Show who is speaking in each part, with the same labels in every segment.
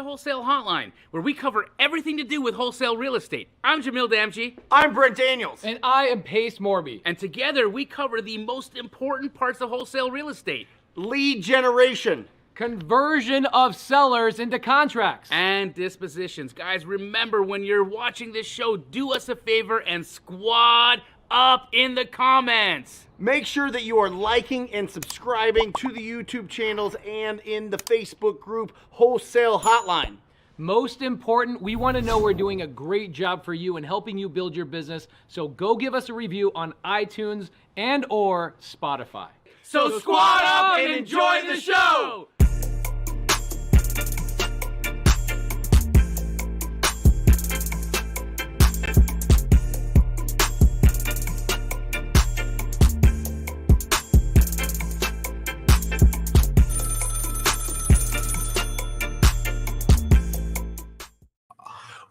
Speaker 1: to Wholesale Hotline, where we cover everything to do with wholesale real estate. I'm Jamil Damji.
Speaker 2: I'm Brent Daniels.
Speaker 3: And I am Pace Morby.
Speaker 1: And together we cover the most important parts of wholesale real estate.
Speaker 2: Lead generation.
Speaker 3: Conversion of sellers into contracts.
Speaker 1: And dispositions. Guys, remember, when you're watching this show, do us a favor and squad up in the comments.
Speaker 2: Make sure that you are liking and subscribing to the YouTube channels and in the Facebook group Wholesale Hotline.
Speaker 3: Most important, we want to know we're doing a great job for you and helping you build your business. So go give us a review on iTunes and or Spotify.
Speaker 1: So squad up and enjoy the show!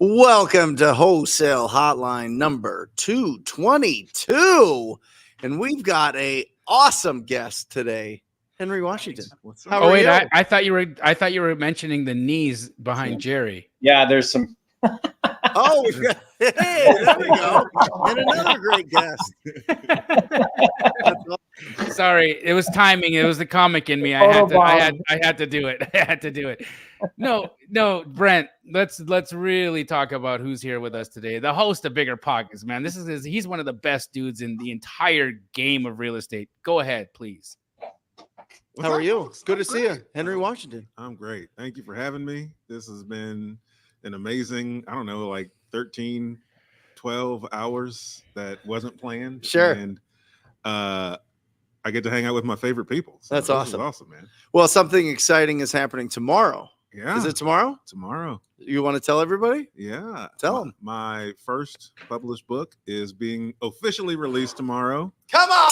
Speaker 2: Welcome to Wholesale Hotline number 222. And we've got a awesome guest today, Henry Washington.
Speaker 1: How are you? I thought you were mentioning the knees behind Jerry.
Speaker 4: Yeah, there's some.
Speaker 2: Oh, hey, there we go. And another great guest.
Speaker 1: Sorry, it was timing. It was the comic in me. I had to do it. I had to do it. No, Brent. Let's really talk about who's here with us today. The host of Bigger Pockets, man. He's one of the best dudes in the entire game of real estate. Go ahead, please.
Speaker 2: How are you? Good to see you, Henry Washington.
Speaker 5: I'm great. Thank you for having me. This has been an amazing, 13, 12 hours that wasn't planned.
Speaker 2: Sure.
Speaker 5: And I get to hang out with my favorite people. So
Speaker 2: That's awesome.
Speaker 5: Awesome, man.
Speaker 2: Well, something exciting is happening tomorrow.
Speaker 5: Yeah.
Speaker 2: Is it tomorrow?
Speaker 5: Tomorrow.
Speaker 2: You want to tell everybody?
Speaker 5: Yeah.
Speaker 2: Tell them.
Speaker 5: My first published book is being officially released tomorrow.
Speaker 2: Come on.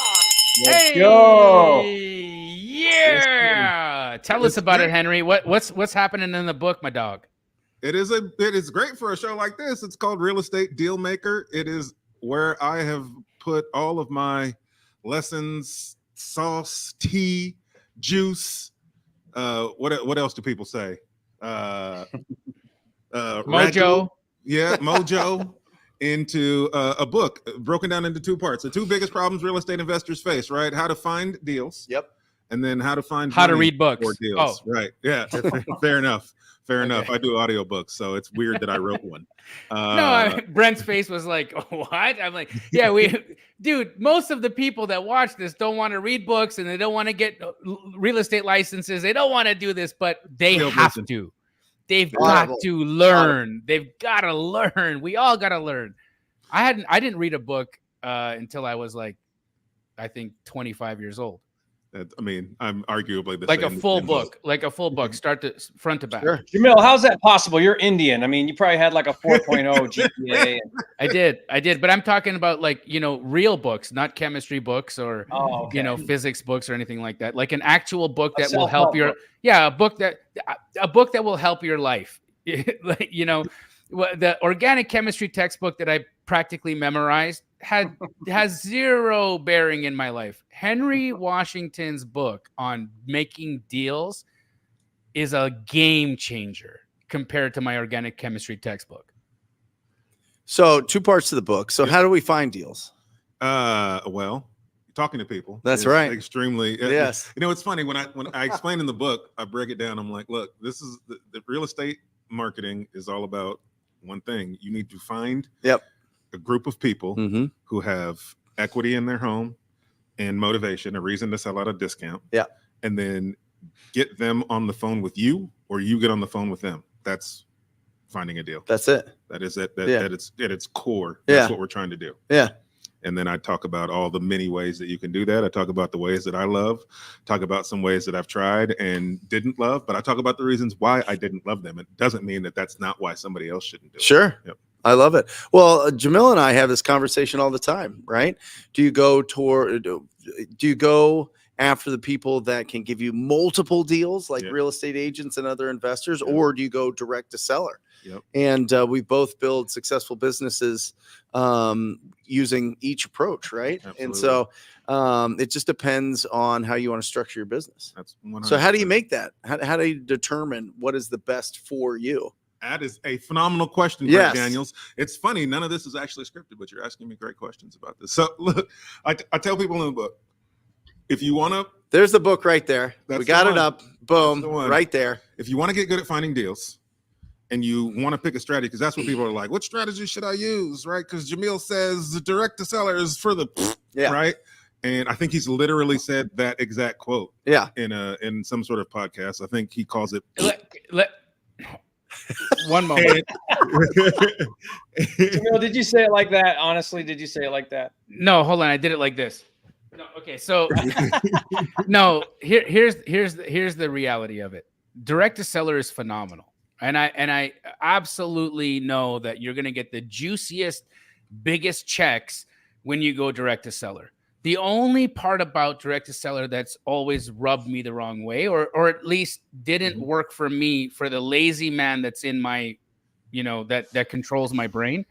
Speaker 4: Let's go.
Speaker 1: Yeah. Tell us about it, Henry. What's happening in the book, my dog?
Speaker 5: It is great for a show like this. It's called Real Estate Deal Maker. It is where I have put all of my lessons, sauce, tea, juice. What else do people say?
Speaker 1: Mojo.
Speaker 5: Ragu, mojo into a book broken down into two parts. The two biggest problems real estate investors face, right? How to find deals.
Speaker 2: Yep.
Speaker 5: And then how to
Speaker 1: read books.
Speaker 5: For deals. Oh. Right. Yeah. Fair enough. Fair enough. I do audiobooks, so it's weird that I wrote one.
Speaker 1: Brent's face was like, what? I'm like, yeah, dude, most of the people that watch this don't want to read books and they don't want to get real estate licenses. They don't want to do this, but they have to. They've got to learn. They've got to learn. We all got to learn. I didn't read a book until I was like, I think 25 years old.
Speaker 5: I'm arguably the
Speaker 1: like
Speaker 5: same.
Speaker 1: A full book, start to front to back.
Speaker 2: Sure.
Speaker 4: Jamil, how's that possible? You're Indian. You probably had like a 4.0 GPA.
Speaker 1: I did, but I'm talking about real books, not chemistry books or physics books or anything like that. Like an actual book that will help your a book that will help your life. The organic chemistry textbook that I practically memorized has zero bearing in my life. Henry Washington's book on making deals is a game changer compared to my organic chemistry textbook.
Speaker 2: So 2 parts to the book. So how do we find deals?
Speaker 5: Well, talking to people.
Speaker 2: That's right.
Speaker 5: Extremely.
Speaker 2: Yes.
Speaker 5: It's funny when I explain in the book, I break it down. I'm like, look, this is the real estate marketing is all about one thing. You need to find a group of people who have equity in their home and motivation, a reason to sell at a discount.
Speaker 2: Yeah.
Speaker 5: And then get them on the phone with you, or you get on the phone with them. That's finding a deal.
Speaker 2: That's it.
Speaker 5: That is it. At its core. That's what we're trying to do.
Speaker 2: Yeah.
Speaker 5: And then I talk about all the many ways that you can do that. I talk about the ways that I love, talk about some ways that I've tried and didn't love, but I talk about the reasons why I didn't love them. It doesn't mean that that's not why somebody else shouldn't do it.
Speaker 2: Sure.
Speaker 5: Yep.
Speaker 2: I love it. Well, Jamil and I have this conversation all the time, right? Do you go after the people that can give you multiple deals like real estate agents and other investors, or do you go direct to seller?
Speaker 5: Yep.
Speaker 2: And we both build successful businesses using each approach, right?
Speaker 5: Absolutely.
Speaker 2: And so it just depends on how you want to structure your business.
Speaker 5: That's 100%.
Speaker 2: So how do you make that? How do you determine what is the best for you?
Speaker 5: That is a phenomenal question,
Speaker 2: Yes.
Speaker 5: Brent Daniels. It's funny, none of this is actually scripted, but you're asking me great questions about this. So look, I tell people in the book, if you want to,
Speaker 2: there's the book right there.
Speaker 5: That's
Speaker 2: We got
Speaker 5: the
Speaker 2: it
Speaker 5: one.
Speaker 2: up. Boom,
Speaker 5: That's the one.
Speaker 2: right there.
Speaker 5: if you want to get good at finding deals and you want to pick a strategy, because that's what people are like, what strategy should I use? Right? Because Jamil says the direct to seller is for the right. And I think he's literally said that exact quote.
Speaker 2: Yeah.
Speaker 5: In some sort of podcast. I think he calls it
Speaker 1: one moment.
Speaker 4: Jamil, did you say it like that? Honestly, did you say it like that?
Speaker 1: No, hold on. I did it like this. No, okay, so no. Here's the reality of it. Direct to seller is phenomenal, and I absolutely know that you're going to get the juiciest, biggest checks when you go direct to seller. The only part about direct to seller that's always rubbed me the wrong way, or at least didn't work for me, for the lazy man that's in my, that controls my brain,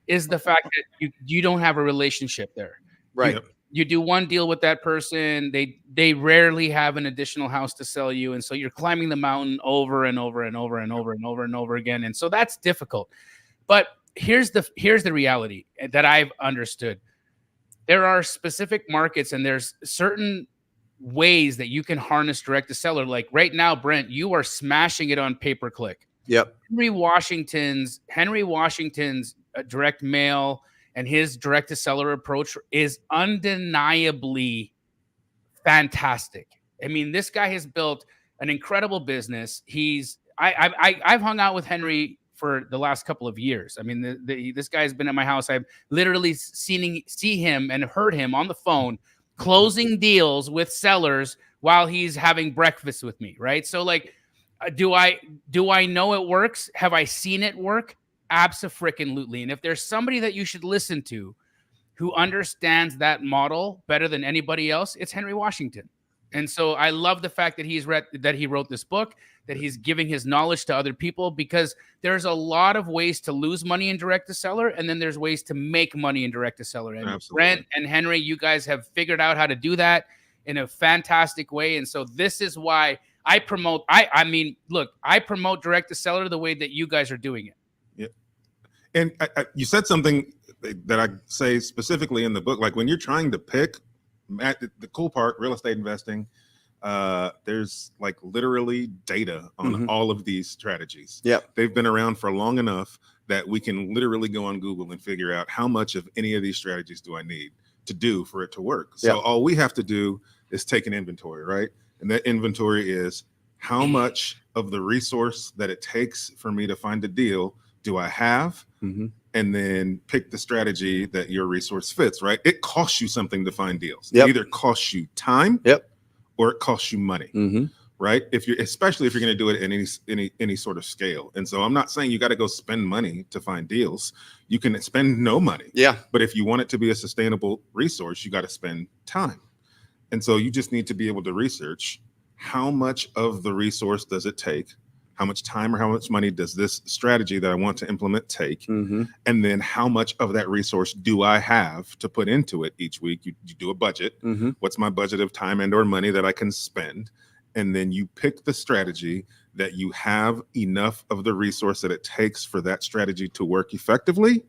Speaker 1: is the fact that you don't have a relationship there.
Speaker 2: Right.
Speaker 1: You do one deal with that person, they rarely have an additional house to sell you, and so you're climbing the mountain over and over and over and over and over and over again, and so that's difficult. But here's the reality that I've understood. There are specific markets and there's certain ways that you can harness direct to seller. Like right now, Brent, you are smashing it on pay-per-click.
Speaker 2: Yep.
Speaker 1: Henry Washington's direct mail and his direct to seller approach is undeniably fantastic. I mean, this guy has built an incredible business. I've hung out with Henry for the last couple of years. I mean, this guy's been at my house. I've literally see him and heard him on the phone closing deals with sellers while he's having breakfast with me, right? So like, do I know it works? Have I seen it work? Abso-frickin-lutely. And if there's somebody that you should listen to who understands that model better than anybody else, it's Henry Washington. And so I love the fact that he wrote this book, that he's giving his knowledge to other people, because there's a lot of ways to lose money in direct to seller, and then there's ways to make money in direct to seller. And
Speaker 5: Absolutely.
Speaker 1: Brent and Henry, you guys have figured out how to do that in a fantastic way. And so this is why I promote. I promote direct to seller the way that you guys are doing it.
Speaker 5: Yeah, and you said something that I say specifically in the book. Like when you're trying to pick, the cool part, real estate investing, there's like literally data on all of these strategies.
Speaker 2: Yep.
Speaker 5: They've been around for long enough that we can literally go on Google and figure out how much of any of these strategies do I need to do for it to work. So all we have to do is take an inventory, right? And that inventory is how much of the resource that it takes for me to find a deal do I have? And then pick the strategy that your resource fits, right? It costs you something to find deals. It either costs you time or it costs you money, right? Especially if you're going to do it in any sort of scale. And so I'm not saying you got to go spend money to find deals. You can spend no money. Yeah. But if you want it to be a sustainable resource, you got to spend time. And so you just need to be able to research how much of the resource does it take? How much time or how much money does this strategy that I want to implement take? And then how much of that resource do I have to put into it each week? You do a budget. What's my budget of time and or money that I can spend? And then you pick the strategy that you have enough of the resource that it takes for that strategy to work effectively,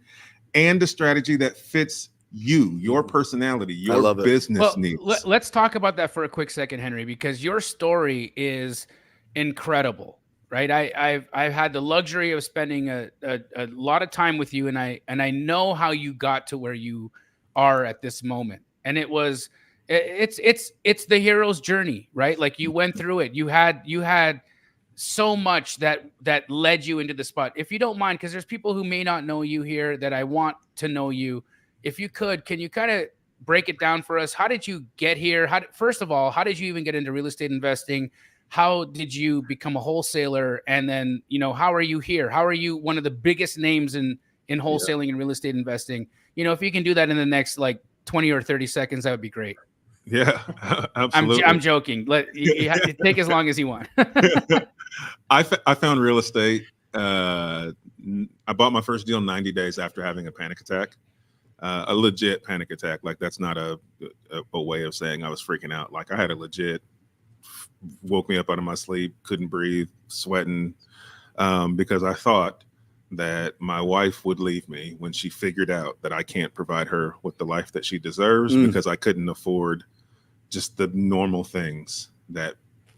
Speaker 5: and a strategy that fits you, your personality, your business needs.
Speaker 1: Let's talk about that for a quick second, Henry, because your story is incredible. Right. I've had the luxury of spending a lot of time with you, and I know how you got to where you are at this moment. And it's the hero's journey, right? Like you went through it. You had so much that led you into the spot. If you don't mind, because there's people who may not know you here that I want to know you. If you could, can you kind of break it down for us? How did you get here? First of all, how did you even get into real estate investing? How did you become a wholesaler? And then, how are you here? How are you one of the biggest names in wholesaling and real estate investing? If you can do that in the next like 20 or 30 seconds, that would be great.
Speaker 5: Yeah, absolutely.
Speaker 1: I'm joking. You have to take as long as you want.
Speaker 5: I found real estate I bought my first deal 90 days after having a panic attack, a legit panic attack. Like that's not a way of saying I was freaking out. Like I had a legit, woke me up out of my sleep, couldn't breathe, sweating, because I thought that my wife would leave me when she figured out that I can't provide her with the life that she deserves because I couldn't afford just the normal things that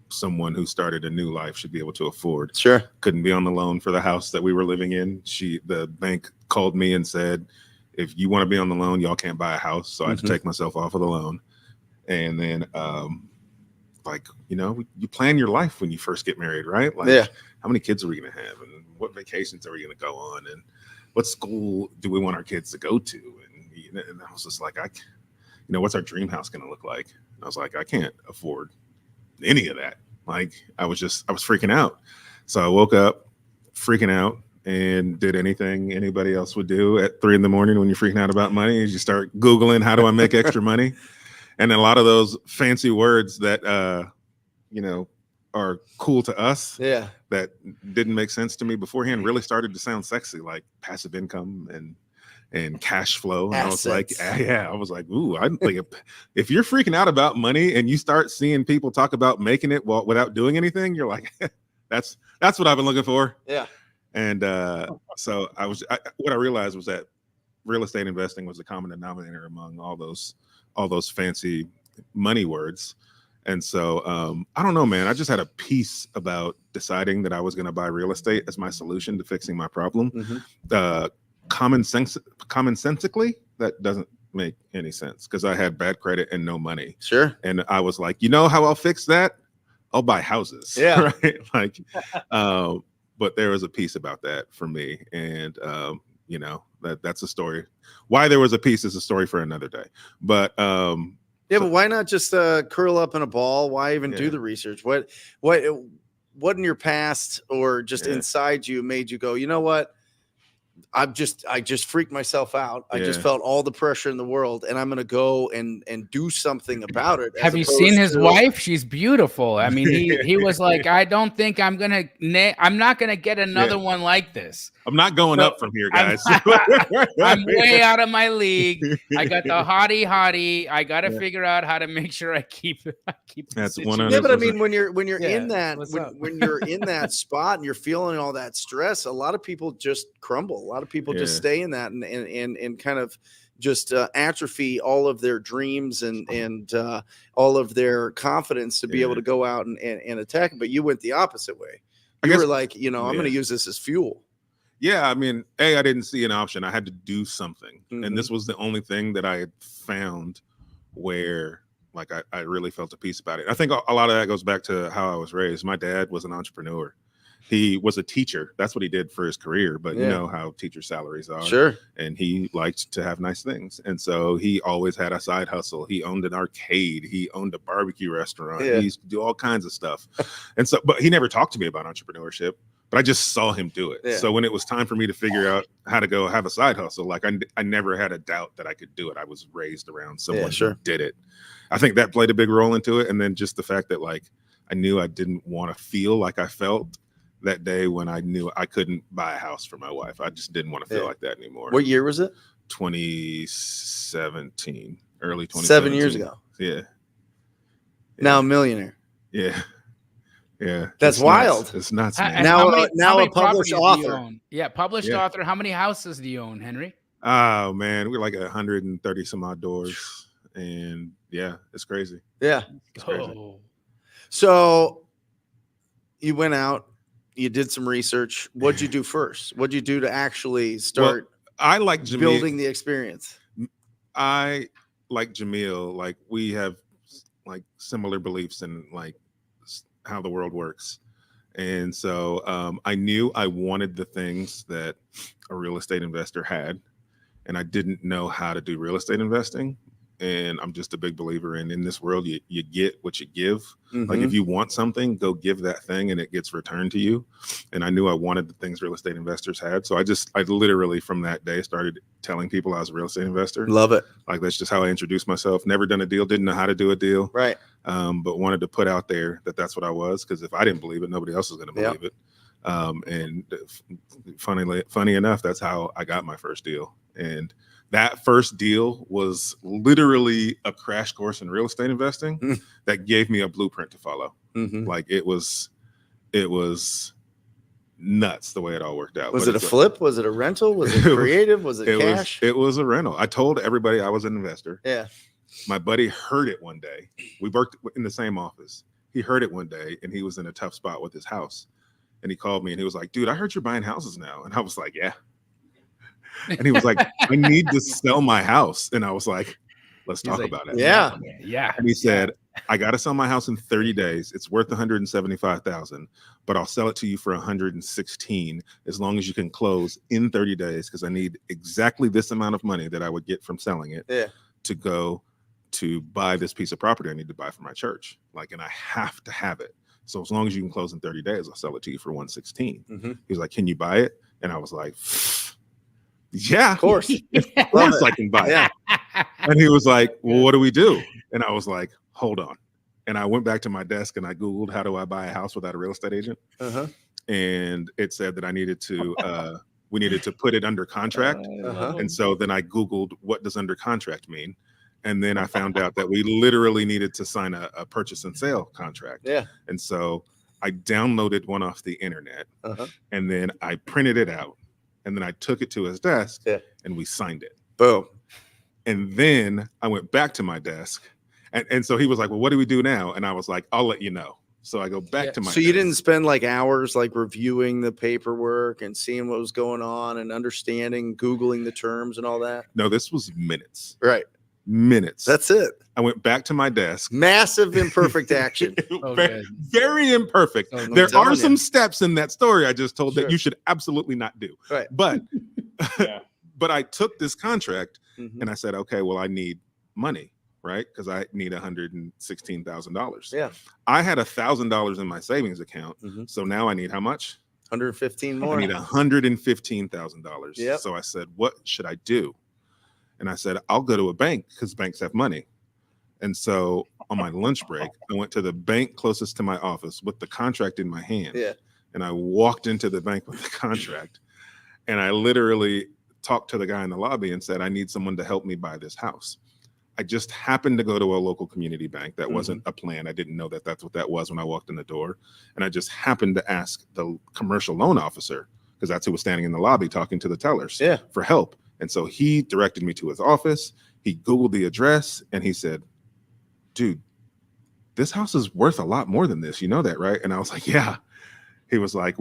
Speaker 5: someone who started a new life should be able to afford.
Speaker 2: Sure.
Speaker 5: Couldn't be on the loan for the house that we were living in. The bank called me and said, if you want to be on the loan, y'all can't buy a house. So I had to take myself off of the loan. And then, like, you know, you plan your life when you first get married, right? Like, how many kids are we going to have? And what vacations are we going to go on? And what school do we want our kids to go to? And I was just like, what's our dream house going to look like? And I was like, I can't afford any of that. Like I was freaking out. So I woke up freaking out and did anything anybody else would do at 3 a.m. when you're freaking out about money, is you start Googling, how do I make extra money? And a lot of those fancy words that, are cool to us that didn't make sense to me beforehand really started to sound sexy, like passive income and cash flow. And
Speaker 2: Assets.
Speaker 5: I was like, ooh, I think if you're freaking out about money and you start seeing people talk about making it without doing anything, you're like, that's what I've been looking for.
Speaker 2: Yeah.
Speaker 5: And so what I realized was that real estate investing was the common denominator among all those fancy money words. And so I don't know, man. I just had a peace about deciding that I was going to buy real estate as my solution to fixing my problem. Commonsensically, that doesn't make any sense because I had bad credit and no money.
Speaker 2: Sure.
Speaker 5: And I was like, you know how I'll fix that? I'll buy houses.
Speaker 2: Yeah.
Speaker 5: Right. Like, but there was a piece about that for me. And, that's a story. Why there was a piece is a story for another day. But,
Speaker 2: but why not just curl up in a ball? Why even do the research? What in your past or just inside you made you go, you know what? I just freaked myself out. I just felt all the pressure in the world, and I'm going to go and do something about it.
Speaker 1: Have you seen his wife? She's beautiful. I mean, he was like, I don't think I'm not going to get another one like this.
Speaker 5: I'm not going up from here, guys.
Speaker 1: I'm way out of my league. I got the hottie. I got to figure out how to make sure I keep
Speaker 5: That's
Speaker 2: 100%. Yeah, but I mean, when you're in that when you're in that spot and you're feeling all that stress, a lot of people just crumble. A lot of people just stay in that and kind of just atrophy all of their dreams and all of their confidence to be able to go out and attack. But you went the opposite way. You were like, I'm going to use this as fuel.
Speaker 5: Yeah, I mean, I didn't see an option. I had to do something. And this was the only thing that I had found where like I really felt a peace about it. I think a lot of that goes back to how I was raised. My dad was an entrepreneur. He was a teacher. That's what he did for his career. But you know how teacher salaries are.
Speaker 2: Sure.
Speaker 5: And he liked to have nice things. And so he always had a side hustle. He owned an arcade. He owned a barbecue restaurant. He used to do all kinds of stuff. And so, but he never talked to me about entrepreneurship. But I just saw him do it. Yeah. So when it was time for me to figure out how to go have a side hustle, like I never had a doubt that I could do it. I was raised around someone who did it. I think that played a big role into it. And then just the fact that like I knew I didn't want to feel like I felt that day when I knew I couldn't buy a house for my wife. I just didn't want to feel like that anymore.
Speaker 2: What year was it?
Speaker 5: 2017, early 2017.
Speaker 2: 7 years ago.
Speaker 5: Yeah.
Speaker 2: Now a millionaire.
Speaker 5: Yeah. Yeah,
Speaker 2: that's wild.
Speaker 5: Nuts. It's nuts.
Speaker 2: Now a published author.
Speaker 1: Yeah, published author. How many houses do you own, Henry?
Speaker 5: Oh man, we're like 130 some odd doors, and yeah, it's crazy.
Speaker 2: Yeah,
Speaker 5: it's crazy.
Speaker 2: So you went out, you did some research. What'd you do first? What'd you do to actually start?
Speaker 5: I like Jamil,
Speaker 2: building the experience.
Speaker 5: I like Jamil. Like we have like similar beliefs in like how the world works. And so I knew I wanted the things that a real estate investor had, and I didn't know how to do real estate investing. And I'm just a big believer in this world, you get what you give. Like if you want something, go give that thing and it gets returned to you. And I knew I wanted the things real estate investors had. So I literally from that day started telling people I was a real estate investor.
Speaker 2: Love it.
Speaker 5: Like that's just how I introduced myself. Never done a deal, didn't know how to do a deal.
Speaker 2: Right.
Speaker 5: But wanted to put out there that that's what I was. Because if I didn't believe it, nobody else was going to believe it. And funny enough, that's how I got my first deal. And that first deal was literally a crash course in real estate investing that gave me a blueprint to follow. Like it was nuts the way it all worked out.
Speaker 2: Was it a flip? Was it a rental? Was it creative? Was it cash?
Speaker 5: It was a rental. I told everybody I was an investor.
Speaker 2: Yeah.
Speaker 5: My buddy heard it one day. We worked in the same office. He heard it one day and he was in a tough spot with his house. And he called me and he was like, dude, I heard you're buying houses now. And I was like, yeah. And he was like, I need to sell my house. And I was like, let's talk about it.
Speaker 2: Yeah.
Speaker 1: Yeah.
Speaker 5: And he said, I got to sell my house in 30 days. It's worth 175,000, but I'll sell it to you for 116 as long as you can close in 30 days. Cause I need exactly this amount of money that I would get from selling it to go to buy this piece of property I need to buy for my church. Like, and I have to have it. So as long as you can close in 30 days, I'll sell it to you for 116. He was like, can you buy it? And I was like, yeah,
Speaker 2: of course.
Speaker 5: Of course I can buy it. And he was like, well, what do we do? And I was like, hold on. And I went back to my desk and I Googled, how do I buy a house without a real estate agent? And it said that I needed to, we needed to put it under contract. And so then I Googled, what does under contract mean? And then I found out that we literally needed to sign a purchase and sale contract.
Speaker 2: Yeah.
Speaker 5: And so I downloaded one off the internet and then I printed it out and then I took it to his desk and we signed it.
Speaker 2: Boom.
Speaker 5: And then I went back to my desk. And so he was like, well, what do we do now? And I was like, I'll let you know. So I go back to my
Speaker 2: So you didn't spend like hours like reviewing the paperwork and seeing what was going on and understanding, Googling the terms and all that?
Speaker 5: No, this was minutes.
Speaker 2: Right.
Speaker 5: Minutes.
Speaker 2: That's it.
Speaker 5: I went back to my desk.
Speaker 2: Massive imperfect action.
Speaker 5: Very imperfect. There are some steps in that story I just told that you should absolutely not do.
Speaker 2: Right.
Speaker 5: But but I took this contract and I said, okay, well, I need money, right? Because I need $116,000.
Speaker 2: Yeah.
Speaker 5: I had $1,000 in my savings account. So now I need how much?
Speaker 2: 115 more.
Speaker 5: I need $115,000.
Speaker 2: Yep.
Speaker 5: So I said, what should I do? And I said, I'll go to a bank because banks have money. And so on my lunch break, I went to the bank closest to my office with the contract in my hand.
Speaker 2: Yeah.
Speaker 5: And I walked into the bank with the contract. And I literally talked to the guy in the lobby and said, I need someone to help me buy this house. I just happened to go to a local community bank. That wasn't a plan. I didn't know that that's what that was when I walked in the door. And I just happened to ask the commercial loan officer, because that's who was standing in the lobby talking to the tellers for help. And so he directed me to his office. He Googled the address and he said, dude, this house is worth a lot more than this. You know that, right? And I was like, yeah. He was like,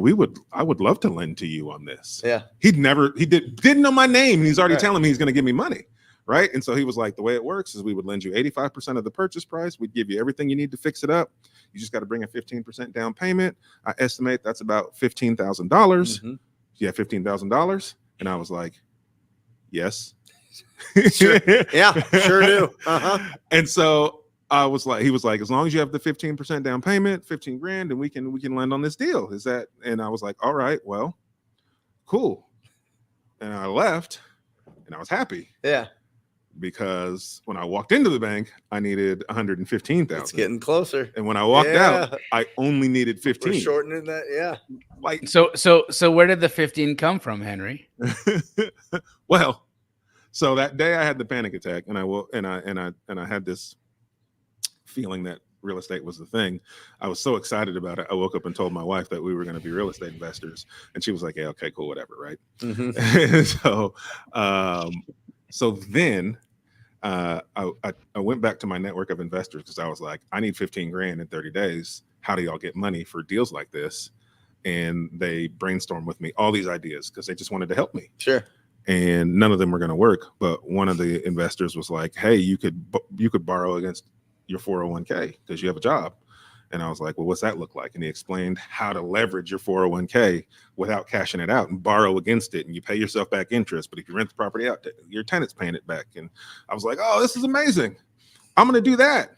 Speaker 5: I would love to lend to you on this.
Speaker 2: Yeah.
Speaker 5: He didn't know my name. And he's already telling me he's going to give me money. Right. And so he was like, the way it works is we would lend you 85% of the purchase price. We'd give you everything you need to fix it up. You just got to bring a 15% down payment. I estimate that's about $15,000. You have $15,000. And I was like, yes.
Speaker 2: Sure. Yeah, sure do.
Speaker 5: And so I was like, he was like, as long as you have the 15% down payment, 15 grand, and we can land on this deal. Is that? And I was like, all right, well, cool. And I left and I was happy.
Speaker 2: Yeah.
Speaker 5: Because when I walked into the bank, I needed 115,000.
Speaker 2: It's getting closer.
Speaker 5: And when I walked out, I only needed 15.
Speaker 2: We're shortening that, yeah.
Speaker 5: Like
Speaker 1: so where did the 15 come from, Henry?
Speaker 5: Well, so that day I had the panic attack, and I had this feeling that real estate was the thing. I was so excited about it. I woke up and told my wife that we were going to be real estate investors, and she was like, "Yeah, okay, cool, whatever, right?" And so then I went back to my network of investors because I was like, I need 15 grand in 30 days. How do y'all get money for deals like this? And they brainstormed with me all these ideas because they just wanted to help me.
Speaker 2: Sure.
Speaker 5: And none of them were going to work. But one of the investors was like, hey, you could borrow against your 401k because you have a job. And I was like, well, what's that look like? And he explained how to leverage your 401k without cashing it out and borrow against it. And you pay yourself back interest. But if you rent the property out, your tenant's paying it back. And I was like, oh, this is amazing. I'm going to do that.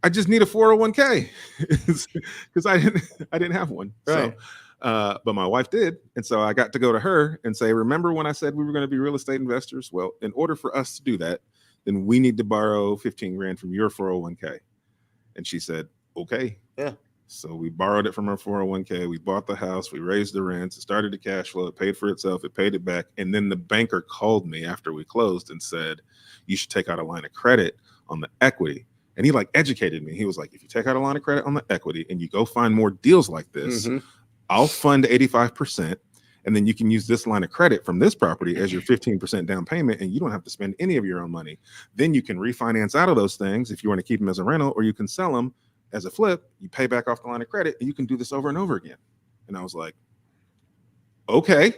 Speaker 5: I just need a 401k because I didn't have one.
Speaker 2: Right.
Speaker 5: So, but my wife did. And so I got to go to her and say, remember when I said we were going to be real estate investors? Well, in order for us to do that, then we need to borrow 15 grand from your 401k. And she said, okay.
Speaker 2: Yeah.
Speaker 5: So we borrowed it from our 401k. We bought the house. We raised the rents. It started to cash flow. It paid for itself. It paid it back. And then the banker called me after we closed and said, you should take out a line of credit on the equity. And he like educated me. He was like, if you take out a line of credit on the equity and you go find more deals like this, I'll fund 85%. And then you can use this line of credit from this property as your 15% down payment, and you don't have to spend any of your own money. Then you can refinance out of those things if you want to keep them as a rental, or you can sell them as a flip. You pay back off the line of credit, and you can do this over and over again. And I was like, okay.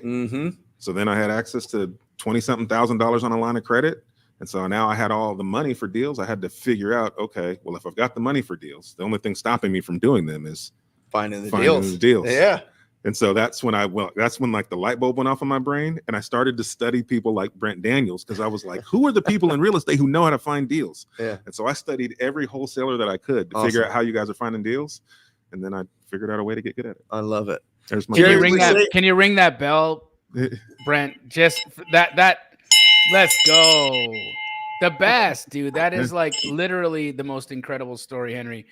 Speaker 5: So then I had access to $20-something thousand on a line of credit. And so now I had all the money for deals. I had to figure out, okay, well, if I've got the money for deals, the only thing stopping me from doing them is
Speaker 2: finding the deals. Yeah.
Speaker 5: And so that's when like the light bulb went off in my brain, and I started to study people like Brent Daniels, because I was like, who are the people in real estate who know how to find deals?
Speaker 2: Yeah.
Speaker 5: And so I studied every wholesaler that I could to figure out how you guys are finding deals. And then I figured out a way to get good at it.
Speaker 2: I love it.
Speaker 5: There's my
Speaker 1: Can you ring that bell, Brent? Just that let's go. The best, dude. That is like literally the most incredible story, Henry.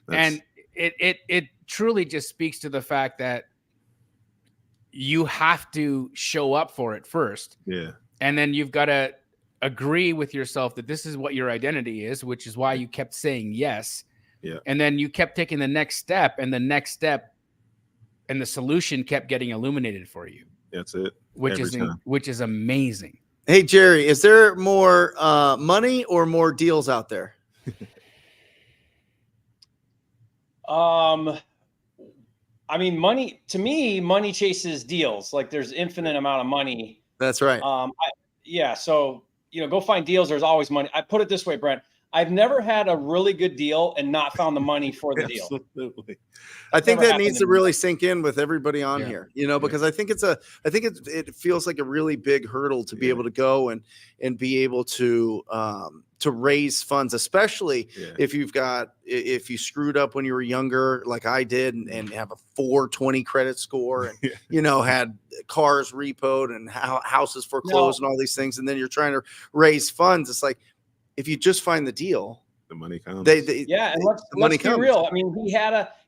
Speaker 1: And it truly just speaks to the fact that you have to show up for it first.
Speaker 5: Yeah.
Speaker 1: And then you've got to agree with yourself that this is what your identity is, which is why you kept saying yes.
Speaker 5: Yeah.
Speaker 1: And then you kept taking the next step, and the next step and the solution kept getting illuminated for you.
Speaker 5: That's it.
Speaker 1: Which is amazing.
Speaker 2: Hey, Jerry, is there more money or more deals out there?
Speaker 4: I mean, money chases deals. Like there's infinite amount of money.
Speaker 2: That's right.
Speaker 4: So, go find deals. There's always money. I put it this way, Brent, I've never had a really good deal and not found the money for the deal.
Speaker 5: Absolutely.
Speaker 2: I think that needs to really sink in with everybody on here, because I think it feels like a really big hurdle to be able to go and be able to raise funds, especially if you screwed up when you were younger, like I did, and have a 420 credit score, and had cars repoed and houses foreclosed and all these things, and then you're trying to raise funds. It's like, if you just find the deal,
Speaker 5: the money comes.
Speaker 4: And let's be real. I mean,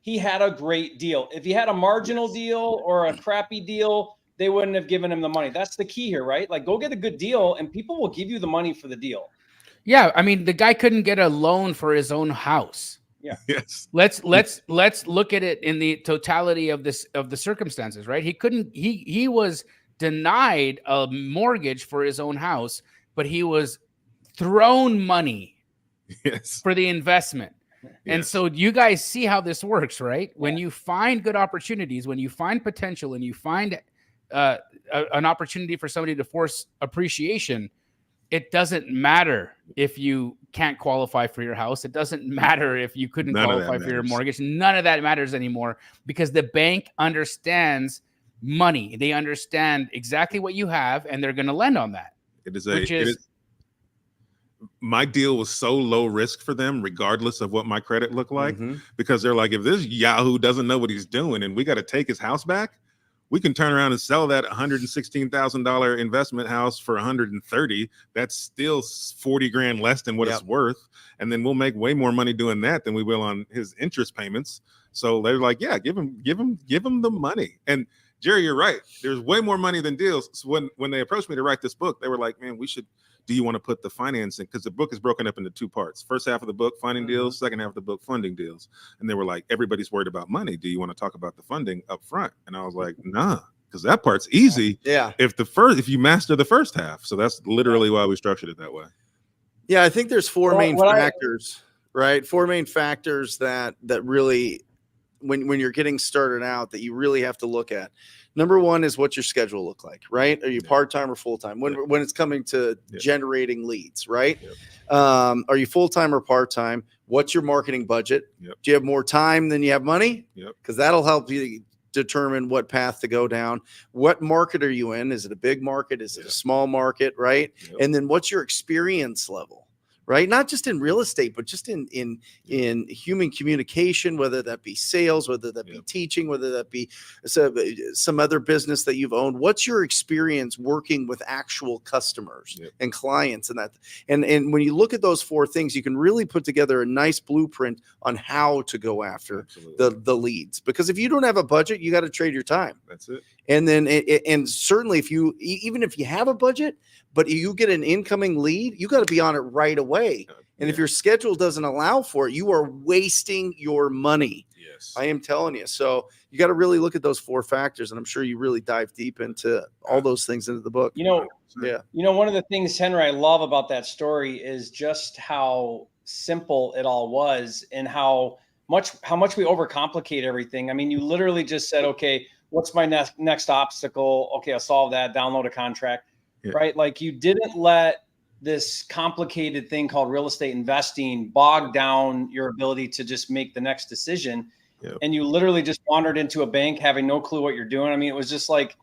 Speaker 4: he had a great deal. If he had a marginal deal or a crappy deal, they wouldn't have given him the money. That's the key here, right? Like, go get a good deal, and people will give you the money for the deal.
Speaker 1: Yeah, I mean, the guy couldn't get a loan for his own house.
Speaker 4: Yeah.
Speaker 5: Yes.
Speaker 1: Let's look at it in the totality of the circumstances, right? He was denied a mortgage for his own house, but he was thrown money for the investment. And so you guys see how this works, right? When you find good opportunities, when you find potential, and you find an opportunity for somebody to force appreciation, it doesn't matter if you can't qualify for your house. It doesn't matter if you couldn't qualify for your mortgage. None of that matters anymore, because the bank understands money. They understand exactly what you have, and they're going to lend on that.
Speaker 5: My deal was so low risk for them, regardless of what my credit looked like, because they're like, if this Yahoo doesn't know what he's doing and we got to take his house back, we can turn around and sell that $116,000 investment house for $130,000. That's still $40,000 less than what it's worth. And then we'll make way more money doing that than we will on his interest payments. So they're like, yeah, give him the money. And Jerry, you're right. There's way more money than deals. So when they approached me to write this book, they were like, man, do you want to put the financing? Because the book is broken up into two parts. First half of the book, finding deals. Second half of the book, funding deals. And they were like, everybody's worried about money. Do you want to talk about the funding up front? And I was like, nah, because that part's easy.
Speaker 2: Yeah.
Speaker 5: If you master the first half. So that's literally why we structured it that way.
Speaker 2: Yeah, I think there's four main factors, right? Four main factors that really, when you're getting started out, that you really have to look at. Number one is, what's your schedule look like, right? Are you part-time or full-time? When it's coming to generating leads, right? Are you full-time or part-time? What's your marketing budget? Do you have more time than you have money? Because that'll help you determine what path to go down. What market are you in? Is it a big market? Is it a small market, right? And then what's your experience level, right? Not just in real estate, but just in human communication, whether that be sales, whether that be teaching, whether that be some other business that you've owned. What's your experience working with actual customers and clients and that? And when you look at those 4 things, you can really put together a nice blueprint on how to go after the leads. Because if you don't have a budget, you got to trade your time.
Speaker 5: That's it.
Speaker 2: And then, and certainly even if you have a budget, but you get an incoming lead, you got to be on it right away. And if your schedule doesn't allow for it, you are wasting your money.
Speaker 5: Yes,
Speaker 2: I am telling you. So you got to really look at those 4 factors. And I'm sure you really dive deep into all those things into the book.
Speaker 4: One of the things, Henry, I love about that story is just how simple it all was and how much we overcomplicate everything. I mean, you literally just said, okay, what's my next obstacle? Okay, I'll solve that, download a contract, right? Like you didn't let this complicated thing called real estate investing bog down your ability to just make the next decision. And you literally just wandered into a bank having no clue what you're doing. I mean, it was just like,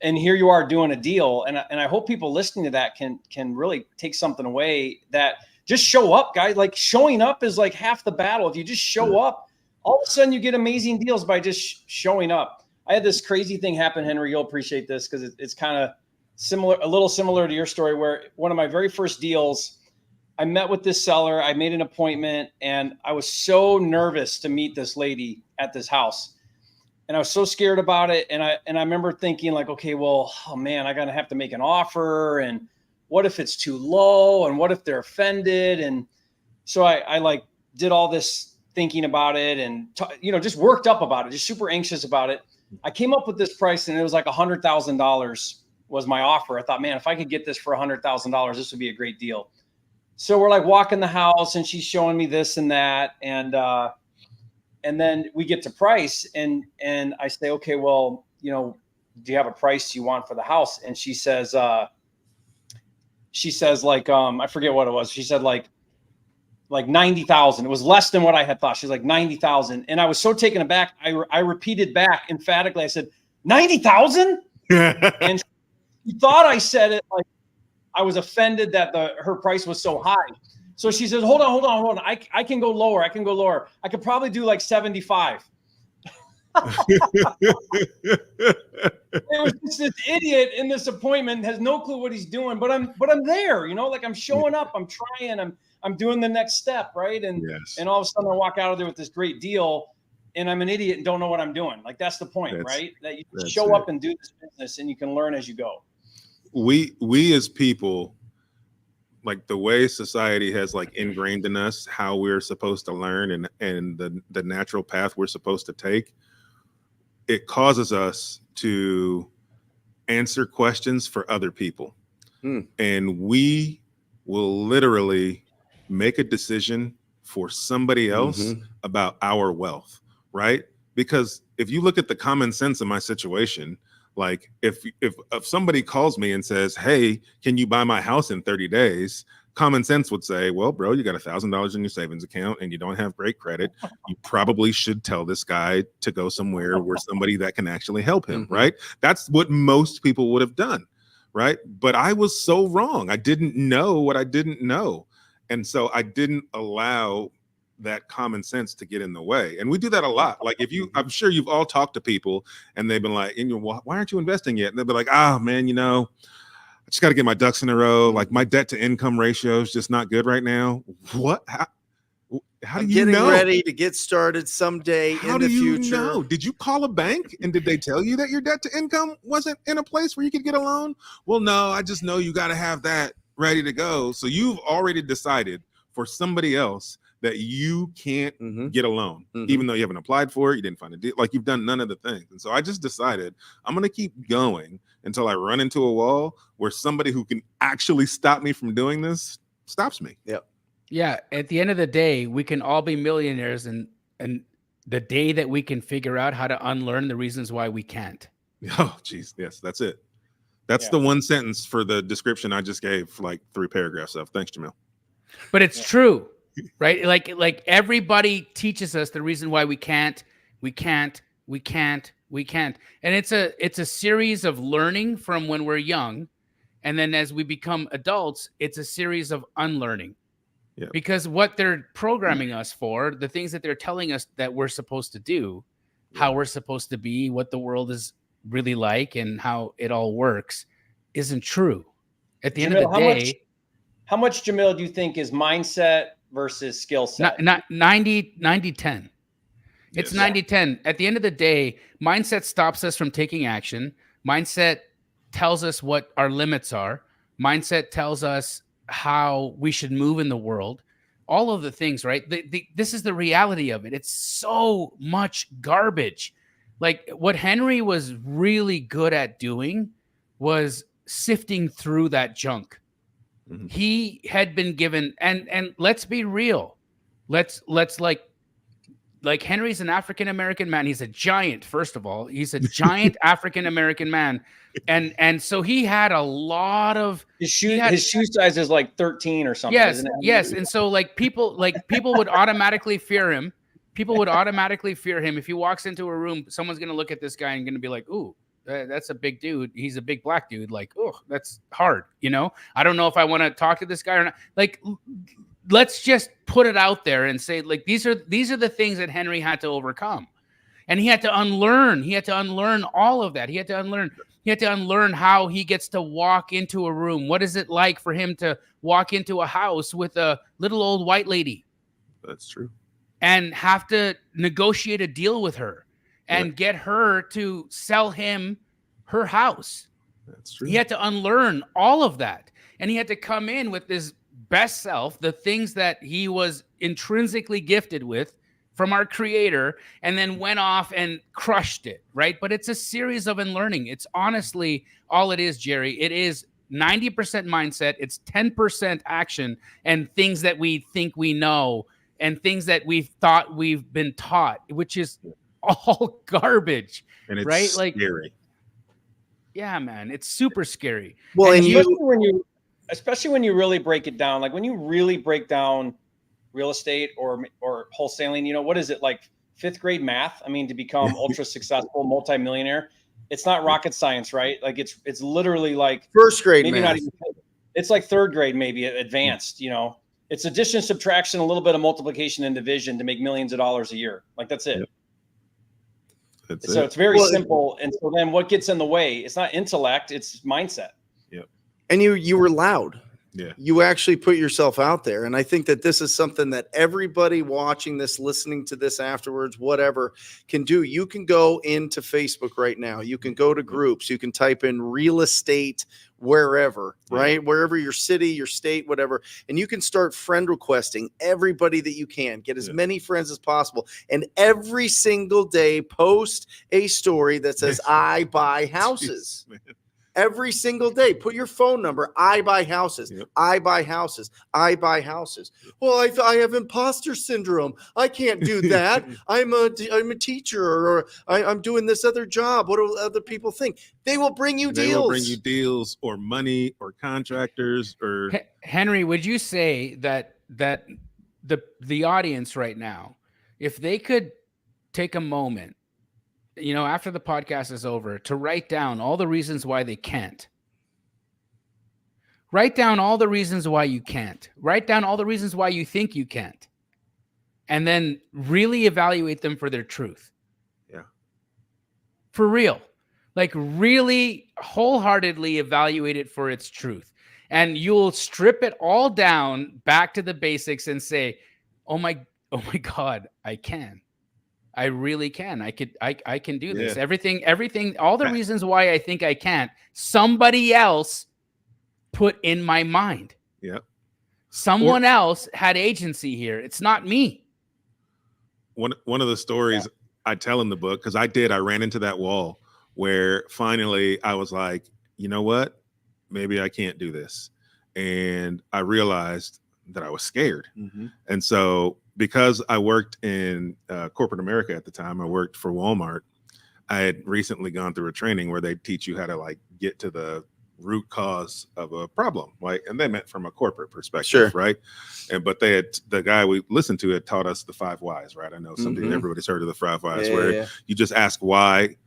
Speaker 4: and here you are doing a deal. And I hope people listening to that can really take something away, that just show up, guys. Like showing up is like half the battle. If you just show up, all of a sudden you get amazing deals by just showing up. I had this crazy thing happen, Henry. You'll appreciate this because it's kind of similar, a little similar to your story, where one of my very first deals, I met with this seller. I made an appointment and I was so nervous to meet this lady at this house. And I was so scared about it. And I remember thinking like, okay, well, oh man, I'm going to have to make an offer. And what if it's too low? And what if they're offended? And so I like did all this thinking about it and, just worked up about it, just super anxious about it. I came up with this price and it was like $100,000 was my offer. I thought, man, if I could get this for $100,000, this would be a great deal. So we're like walking the house and she's showing me this and that. And then we get to price and I say, okay, well, do you have a price you want for the house? And she says like, I forget what it was. She said like 90,000. It was less than what I had thought. She's like 90,000. And I was so taken aback. I repeated back emphatically. I said, 90,000? And she thought I said it like I was offended that her price was so high. So she says, hold on. I can go lower. I could probably do like 75. It was just this idiot in this appointment, has no clue what he's doing, but I'm there, like I'm showing up, I'm trying, I'm doing the next step, right? And all of a sudden I walk out of there with this great deal and I'm an idiot and don't know what I'm doing. Like that's the point, right? That you show up and do this business and you can learn as you go.
Speaker 5: We as people, like the way society has like ingrained in us how we're supposed to learn and the natural path we're supposed to take, it causes us to answer questions for other people. And we will literally make a decision for somebody else about our wealth, right? Because if you look at the common sense of my situation, like if somebody calls me and says, hey, can you buy my house in 30 days? Common sense would say, well, bro, you got $1,000 in your savings account and you don't have great credit. You probably should tell this guy to go somewhere where somebody that can actually help him, right? That's what most people would have done, right? But I was so wrong. I didn't know what I didn't know. And so I didn't allow that common sense to get in the way. And we do that a lot. Like I'm sure you've all talked to people and they've been like, why aren't you investing yet? And they'll be like, man, I just got to get my ducks in a row. Like my debt to income ratio is just not good right now. What? How do you know?
Speaker 2: Getting ready to get started someday in the future.
Speaker 5: Know? Did you call a bank and did they tell you that your debt to income wasn't in a place where you could get a loan? Well, no, I just know you got to have that ready to go. So you've already decided for somebody else that you can't get a loan, even though you haven't applied for it, you didn't find a deal, like you've done none of the things. And so I just decided I'm going to keep going until I run into a wall where somebody who can actually stop me from doing this stops me.
Speaker 1: Yeah. At the end of the day, we can all be millionaires, and the day that we can figure out how to unlearn the reasons why we can't.
Speaker 5: Oh, geez. Yes, that's it. That's the one sentence for the description I just gave, like 3 paragraphs of. Thanks, Jamil.
Speaker 1: But it's true. Right? Like everybody teaches us the reason why we can't. And it's a series of learning from when we're young. And then as we become adults, it's a series of unlearning.
Speaker 5: Yeah.
Speaker 1: Because what they're programming us for, the things that they're telling us that we're supposed to do, how we're supposed to be, what the world is really like, and how it all works, isn't true. At the end of the day,
Speaker 4: how much, Jamil, do you think is mindset versus skill set?
Speaker 1: Not 90-10. It's 90-10. At the end of the day, mindset stops us from taking action. Mindset tells us what our limits are. Mindset tells us how we should move in the world. All of the things, right? This is the reality of it. It's so much garbage. Like what Henry was really good at doing was sifting through that junk. Mm-hmm. He had been given, and let's be real. Let's like Henry's an African-American man. He's a giant, first of all. He's a giant African-American man. And so he had a lot of
Speaker 4: his shoe size is like 13 or something.
Speaker 1: Yes,
Speaker 4: isn't it?
Speaker 1: yes. And so people would automatically fear him. People would automatically fear him. If he walks into a room, someone's gonna look at this guy and gonna be like, ooh, that's a big dude. He's a big black dude. Like, oh, that's hard. You know, I don't know if I want to talk to this guy or not. Like, let's just put it out there and say, like, these are the things that Henry had to overcome, and he had to unlearn. He had to unlearn all of that. He had to unlearn how he gets to walk into a room. What is it like for him to walk into a house with a little old white lady?
Speaker 5: That's true.
Speaker 1: And have to negotiate a deal with her and get her to sell him her house.
Speaker 5: That's true.
Speaker 1: He had to unlearn all of that. And he had to come in with his best self, the things that he was intrinsically gifted with from our creator, and then went off and crushed it, right? But it's a series of unlearning. It's honestly all it is, Jerry. It is 90% mindset. It's 10% action and things that we think we know and things that we've thought we've been taught, which is all garbage,
Speaker 5: and it's
Speaker 1: right?
Speaker 5: Scary.
Speaker 1: Yeah, man, it's super scary.
Speaker 4: Well, and especially when you really break it down, like when you really break down real estate or wholesaling, you know, what is it, like 5th grade math? I mean, to become ultra successful multimillionaire, it's not rocket science, right? Like it's literally like
Speaker 2: 1st grade
Speaker 4: maybe
Speaker 2: math.
Speaker 4: Not even, it's like 3rd grade, maybe advanced, you know. It's addition, subtraction, a little bit of multiplication and division to make millions of dollars a year. Like that's it. Yep. It's very simple. And so then what gets in the way? It's not intellect, it's mindset.
Speaker 5: Yep.
Speaker 2: And you were loud.
Speaker 5: Yeah.
Speaker 2: You actually put yourself out there. And I think that this is something that everybody watching this, listening to this afterwards, whatever, can do. You can go into Facebook right now. You can go to groups. You can type in real estate wherever, right? Wherever your city, your state, whatever. And you can start friend requesting everybody that you can. Get as many friends as possible. And every single day, post a story that says, I buy houses. Jeez, every single day, put your phone number. I buy houses. Yep. I buy houses. I buy houses. Well, I have imposter syndrome. I can't do that. I'm a teacher, or I'm doing this other job. What do other people think? They will bring you deals.
Speaker 5: They will bring you deals or money or contractors or
Speaker 1: Henry. Would you say that the audience right now, if they could take a moment, you know, after the podcast is over, to write down all the reasons why they can't. Write down all the reasons why you can't. Write down all the reasons why you think you can't. And then really evaluate them for their truth.
Speaker 5: Yeah.
Speaker 1: For real. Like really wholeheartedly evaluate it for its truth. And you'll strip it all down back to the basics and say, oh my God, I can. I really can. I can do this. Everything, all the reasons why I think I can't, somebody else put in my mind.
Speaker 5: Yeah.
Speaker 1: Someone else had agency here. It's not me.
Speaker 5: One of the stories I tell in the book, because I ran into that wall where finally I was like, you know what? Maybe I can't do this. And I realized that I was scared. Mm-hmm. And so because I worked in corporate America at the time, I worked for Walmart. I had recently gone through a training where they teach you how to like get to the root cause of a problem, right? And they meant from a corporate perspective, right? But the guy we listened to had taught us the 5 whys, right? I know everybody's heard of the 5 whys, where you just ask why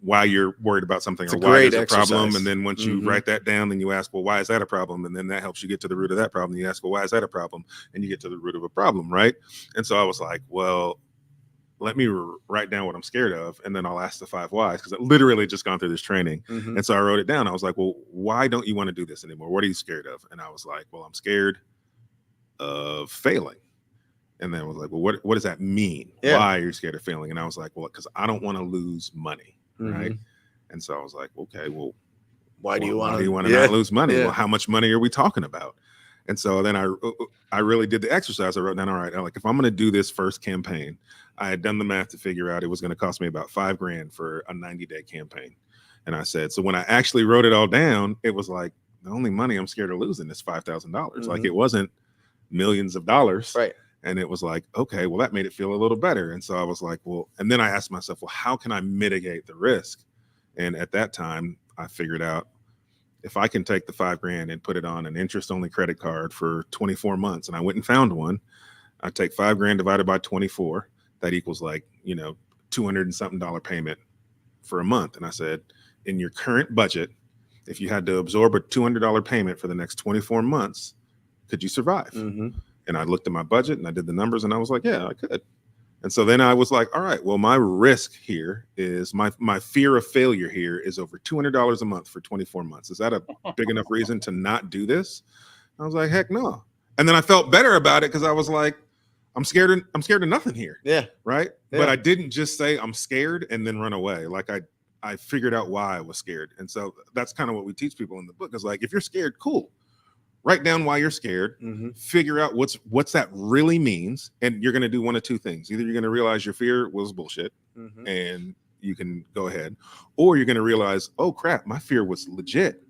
Speaker 5: why you're worried about something or why there's a problem. And then once you write that down, then you ask, well, why is that a problem? And then that helps you get to the root of that problem. You ask, well, why is that a problem? And you get to the root of a problem, right? And so I was like, well, let me write down what I'm scared of, and then I'll ask the 5 whys, because I literally just gone through this training. And so I wrote it down. I was like, well, why don't you want to do this anymore? What are you scared of? And I was like, well, I'm scared of failing. And then I was like, well, what does that mean? Why are you scared of failing? And I was like, well, because I don't want to lose money, right? And so I was like, okay, well, why do you want to not lose money? Well, how much money are we talking about? And so then I really did the exercise. I wrote down, all right, like if I'm going to do this first campaign, I had done the math to figure out it was going to cost me about $5,000 for a 90-day campaign. And I said, so when I actually wrote it all down, it was like, the only money I'm scared of losing is $5,000. Like it wasn't millions of dollars.
Speaker 2: Right.
Speaker 5: And it was like, okay, well, that made it feel a little better. And so I was like, well, and then I asked myself, well, how can I mitigate the risk? And at that time, I figured out if I can take the $5,000 and put it on an interest-only credit card for 24 months, and I went and found one, I take $5,000 divided by 24, that equals like, $200 and something payment for a month. And I said, in your current budget, if you had to absorb a $200 payment for the next 24 months, could you survive? And I looked at my budget and I did the numbers and I was like, yeah, I could. And so then I was like, all right, well, my risk here is my fear of failure here is over $200 a month for 24 months. Is that a big enough reason to not do this? I was like, heck no. And then I felt better about it because I was like, I'm scared of nothing here.
Speaker 2: Yeah.
Speaker 5: Right.
Speaker 2: Yeah.
Speaker 5: But I didn't just say I'm scared and then run away. Like I figured out why I was scared. And so that's kind of what we teach people in the book is like, if you're scared, cool. Write down why you're scared, figure out what's that really means. And you're going to do one of two things. Either you're going to realize your fear was bullshit and you can go ahead, or you're going to realize, oh crap, my fear was legit,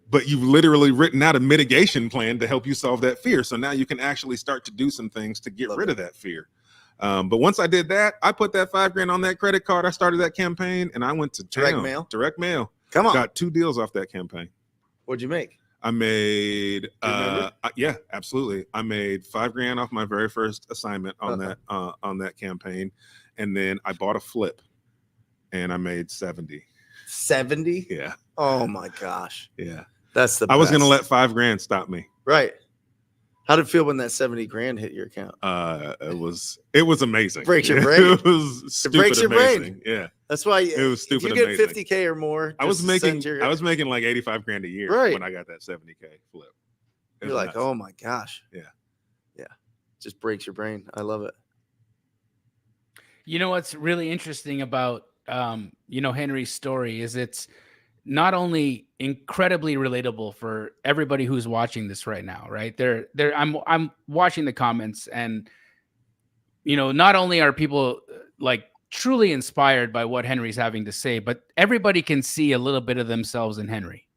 Speaker 5: but you've literally written out a mitigation plan to help you solve that fear. So now you can actually start to do some things to get rid of that fear. But once I did that, I put that $5,000 on that credit card. I started that campaign and I went to town. Direct mail.
Speaker 2: Come on.
Speaker 5: Got 2 deals off that campaign.
Speaker 2: What'd you make?
Speaker 5: I made, yeah, absolutely. I made $5,000 off my very first assignment on that campaign, and then I bought a flip, and I made 70.
Speaker 2: 70?
Speaker 5: Yeah.
Speaker 2: Oh my gosh.
Speaker 5: Yeah.
Speaker 2: That's the best.
Speaker 5: I was gonna let $5,000 stop me.
Speaker 2: Right. How did it feel when that 70 grand hit your account?
Speaker 5: It was amazing.
Speaker 2: Breaks your brain.
Speaker 5: It was stupid. It breaks your brain. Yeah.
Speaker 2: That's why
Speaker 5: it was stupid.
Speaker 2: If you get 50K or more,
Speaker 5: I was making like $85,000 a year when I got that 70K flip.
Speaker 2: You're like, oh my gosh.
Speaker 5: Yeah.
Speaker 2: Yeah. Just breaks your brain. I love it.
Speaker 1: You know what's really interesting about Henry's story is it's not only incredibly relatable for everybody who's watching this right now, right? I'm watching the comments, and not only are people like truly inspired by what Henry's having to say, but everybody can see a little bit of themselves in Henry,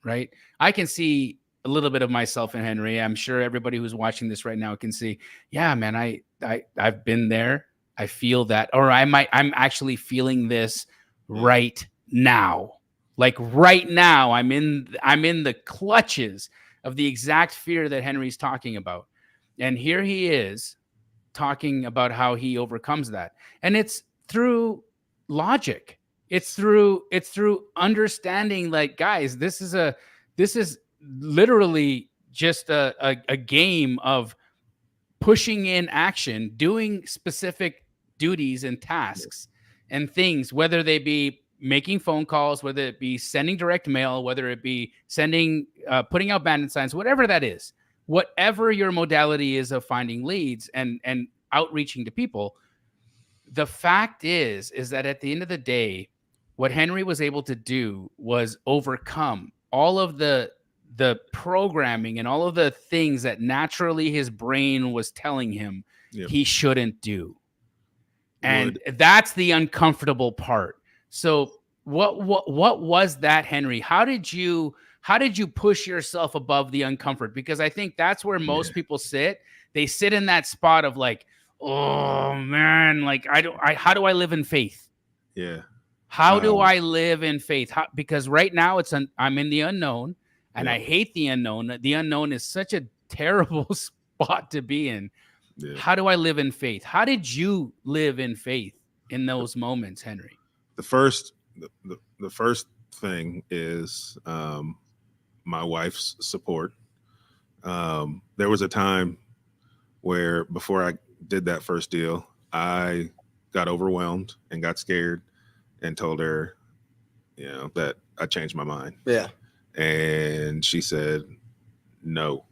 Speaker 1: right? I can see a little bit of myself in Henry. I'm sure everybody who's watching this right now can see, yeah, man, I've been there. I feel that, or I'm actually feeling this right now. Like right now, I'm in the clutches of the exact fear that Henry's talking about. And here he is talking about how he overcomes that. And it's through logic. It's through understanding, like, guys, this is literally just a game of pushing in action, doing specific duties and tasks and things, whether they be making phone calls, whether it be sending direct mail, whether it be putting out bandit signs, whatever that is, whatever your modality is of finding leads and outreaching to people. The fact is that at the end of the day, what Henry was able to do was overcome all of the programming and all of the things that naturally his brain was telling him he shouldn't do. And that's the uncomfortable part. So what was that, Henry? How did you push yourself above the uncomfort? Because I think that's where most people sit. They sit in that spot of like, oh man, like how do I live in faith?
Speaker 5: Yeah.
Speaker 1: How do I live in faith? Because right now I'm in the unknown, and I hate the unknown. The unknown is such a terrible spot to be in. Yeah. How do I live in faith? How did you live in faith in those moments, Henry?
Speaker 5: The first the first thing is my wife's support. There was a time where before I did that first deal, I got overwhelmed and got scared and told her, that I changed my mind.
Speaker 2: Yeah.
Speaker 5: And she said, no,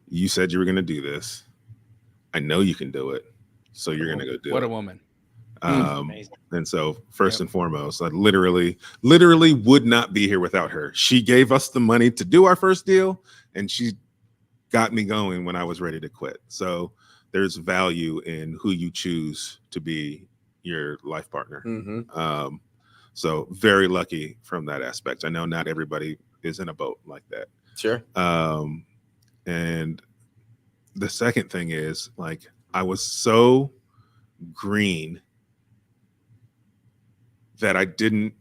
Speaker 5: you said you were going to do this. I know you can do it. So you're going to go do it.
Speaker 1: What a woman.
Speaker 5: And so first and foremost, I literally would not be here without her. She gave us the money to do our first deal, and she got me going when I was ready to quit. So there's value in who you choose to be your life partner. So very lucky from that aspect. I know not everybody is in a boat like that.
Speaker 2: Sure.
Speaker 5: And the second thing is, like, I was so green that I didn't,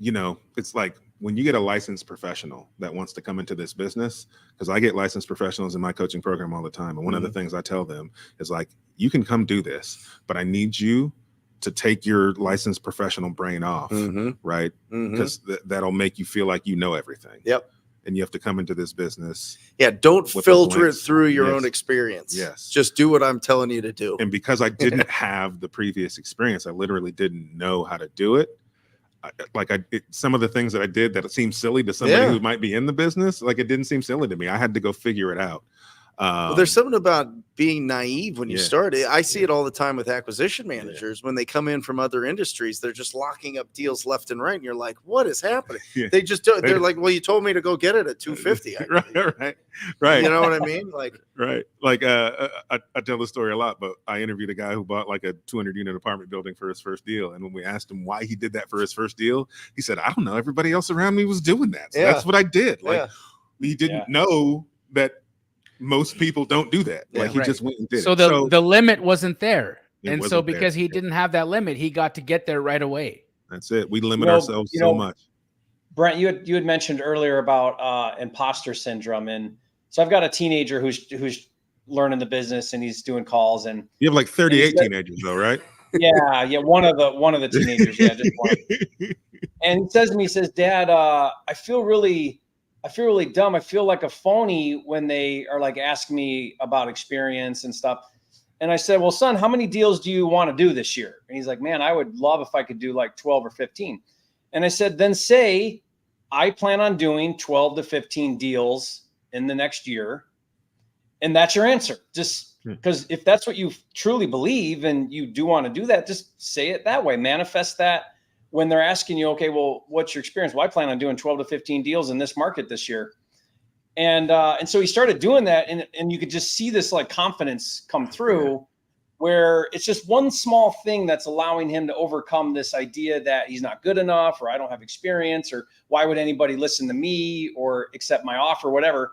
Speaker 5: it's like when you get a licensed professional that wants to come into this business, because I get licensed professionals in my coaching program all the time. And one of the things I tell them is, like, you can come do this, but I need you to take your licensed professional brain off, right? Because that'll make you feel like you know everything.
Speaker 2: Yep.
Speaker 5: And you have to come into this business.
Speaker 2: Yeah, don't filter it through your own experience.
Speaker 5: Yes.
Speaker 2: Just do what I'm telling you to do.
Speaker 5: And because I didn't have the previous experience, I literally didn't know how to do it. Some of the things that I did that seemed silly to somebody who might be in the business, like, it didn't seem silly to me. I had to go figure it out.
Speaker 2: Well, there's something about being naive when you start. I see it all the time with acquisition managers. When they come in from other industries, they're just locking up deals left and right. And you're like, what is happening? They just do. They're like, well, you told me to go get it at 250.
Speaker 5: Right.
Speaker 2: You know what I mean? Like,
Speaker 5: right. Like, I tell this story a lot, but I interviewed a guy who bought like a 200-unit apartment building for his first deal. And when we asked him why he did that for his first deal, he said, I don't know. Everybody else around me was doing that. So that's what I did. Like, he didn't know that most people don't do that. Like, he just went and did
Speaker 1: it. So the limit wasn't there. And so because he didn't have that limit, he got to get there right away.
Speaker 5: That's it. We limit ourselves so much.
Speaker 4: Brent, you had mentioned earlier about imposter syndrome. And so I've got a teenager who's learning the business, and he's doing calls. And
Speaker 5: you have like 38 teenagers though, right?
Speaker 4: Yeah. One of the teenagers. Yeah. Just one. And he says to me, Dad, I feel really dumb. I feel like a phony when they are like asking me about experience and stuff. And I said, well, son, how many deals do you want to do this year? And he's like, man, I would love if I could do like 12 or 15. And I said, then say, I plan on doing 12 to 15 deals in the next year. And that's your answer. Just because if that's what you truly believe and you do want to do that, just say it that way. Manifest that. When they're asking you, okay, well, what's your experience? Well, I plan on doing 12 to 15 deals in this market this year. And so he started doing that, and you could just see this like confidence come through where it's just one small thing that's allowing him to overcome this idea that he's not good enough, or I don't have experience, or why would anybody listen to me or accept my offer, whatever.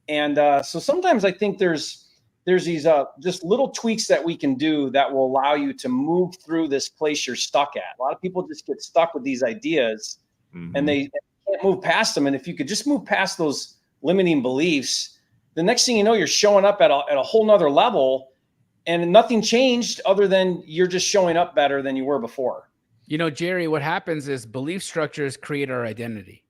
Speaker 4: And so sometimes I think there's these just little tweaks that we can do that will allow you to move through this place you're stuck at. A lot of people just get stuck with these ideas and they can't move past them. And if you could just move past those limiting beliefs, the next thing you know, you're showing up at a whole nother level, and nothing changed other than you're just showing up better than you were before.
Speaker 1: Jerry, what happens is belief structures create our identity.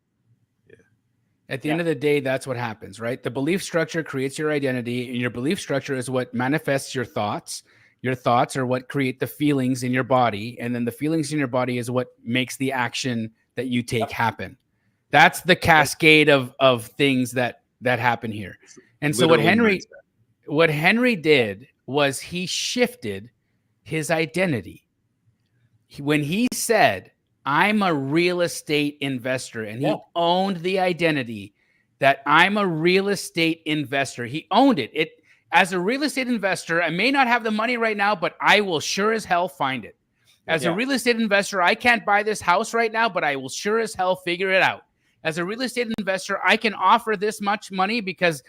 Speaker 1: At the end of the day, that's what happens, right? The belief structure creates your identity, and your belief structure is what manifests your thoughts. Your thoughts are what create the feelings in your body, and then the feelings in your body is what makes the action that you take happen. That's the cascade of things that happen here. And so what Henry did was he shifted his identity. When he said, I'm a real estate investor, and he owned the identity that I'm a real estate investor. He owned it. As a real estate investor, I may not have the money right now, but I will sure as hell find it. As a real estate investor, I can't buy this house right now, but I will sure as hell figure it out. As a real estate investor, I can offer this much money because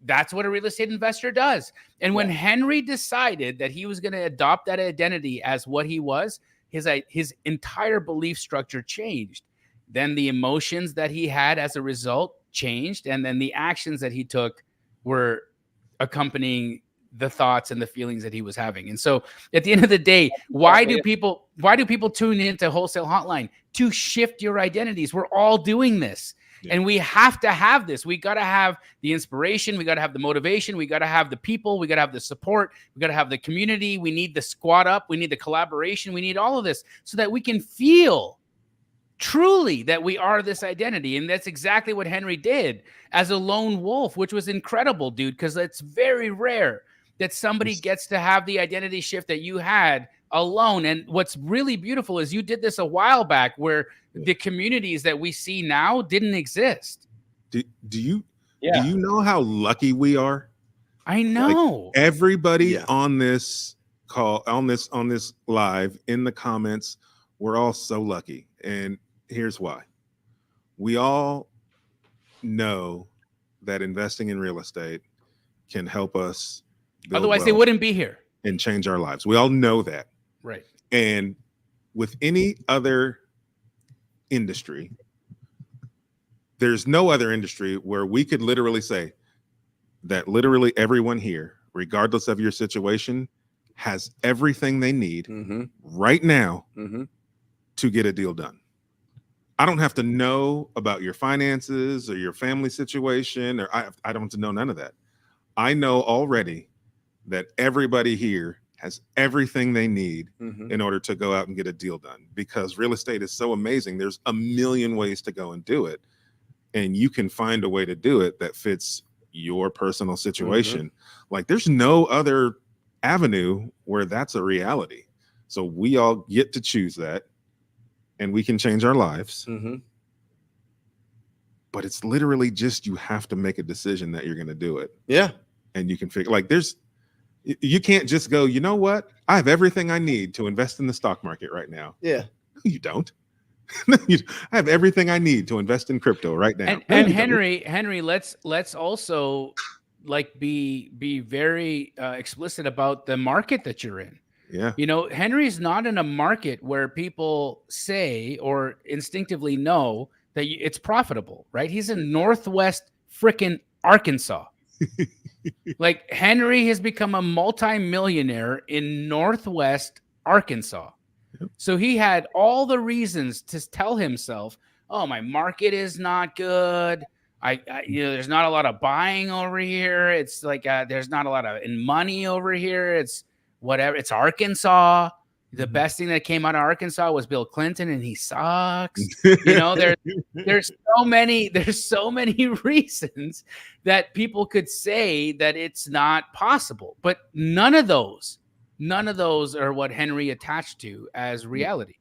Speaker 1: that's what a real estate investor does. And when Henry decided that he was going to adopt that identity as what he was, his entire belief structure changed. Then the emotions that he had as a result changed, and then the actions that he took were accompanying the thoughts and the feelings that he was having. And so at the end of the day, why do people tune into Wholesale Hotline? To shift your identities. We're all doing this. Yeah. And we have to have this. We got to have the inspiration. We got to have the motivation. We got to have the people. We got to have the support. We got to have the community. We need the squad up. We need the collaboration. We need all of this so that we can feel truly that we are this identity. And that's exactly what Henry did as a lone wolf, which was incredible, dude, because it's very rare that somebody gets to have the identity shift that you had alone. And what's really beautiful is you did this a while back where the communities that we see now didn't exist.
Speaker 5: Do you know how lucky we are?
Speaker 1: I know.
Speaker 5: Like everybody on this call, on this live, in the comments, we're all so lucky. And here's why. We all know that investing in real estate can help us.
Speaker 1: Otherwise, they wouldn't be here.
Speaker 5: And change our lives. We all know that.
Speaker 1: Right.
Speaker 5: And with any other industry, there's no other industry where we could literally say that literally everyone here, regardless of your situation, has everything they need right now to get a deal done. I don't have to know about your finances or your family situation, or I don't have to know none of that. I know already that everybody here has everything they need in order to go out and get a deal done, because real estate is so amazing. There's a million ways to go and do it. And you can find a way to do it that fits your personal situation. Like there's no other avenue where that's a reality. So we all get to choose that and we can change our lives. But it's literally just, you have to make a decision that you're going to do it.
Speaker 2: Yeah.
Speaker 5: And you can figure, like you can't just go, you know what? I have everything I need to invest in the stock market right now.
Speaker 2: Yeah.
Speaker 5: You don't. I have everything I need to invest in crypto right now.
Speaker 1: And Henry, let's also like be very explicit about the market that you're in.
Speaker 5: Yeah.
Speaker 1: You know, Henry's not in a market where people say or instinctively know that it's profitable, right? He's in Northwest frickin' Arkansas. Like Henry has become a multimillionaire in Northwest Arkansas. Yep. So he had all the reasons to tell himself, oh, my market is not good. There's not a lot of buying over here. It's like there's not a lot of money over here. It's whatever. It's Arkansas. The best thing that came out of Arkansas was Bill Clinton, and he sucks. You know, there's so many reasons that people could say that it's not possible, but none of those are what Henry attached to as reality,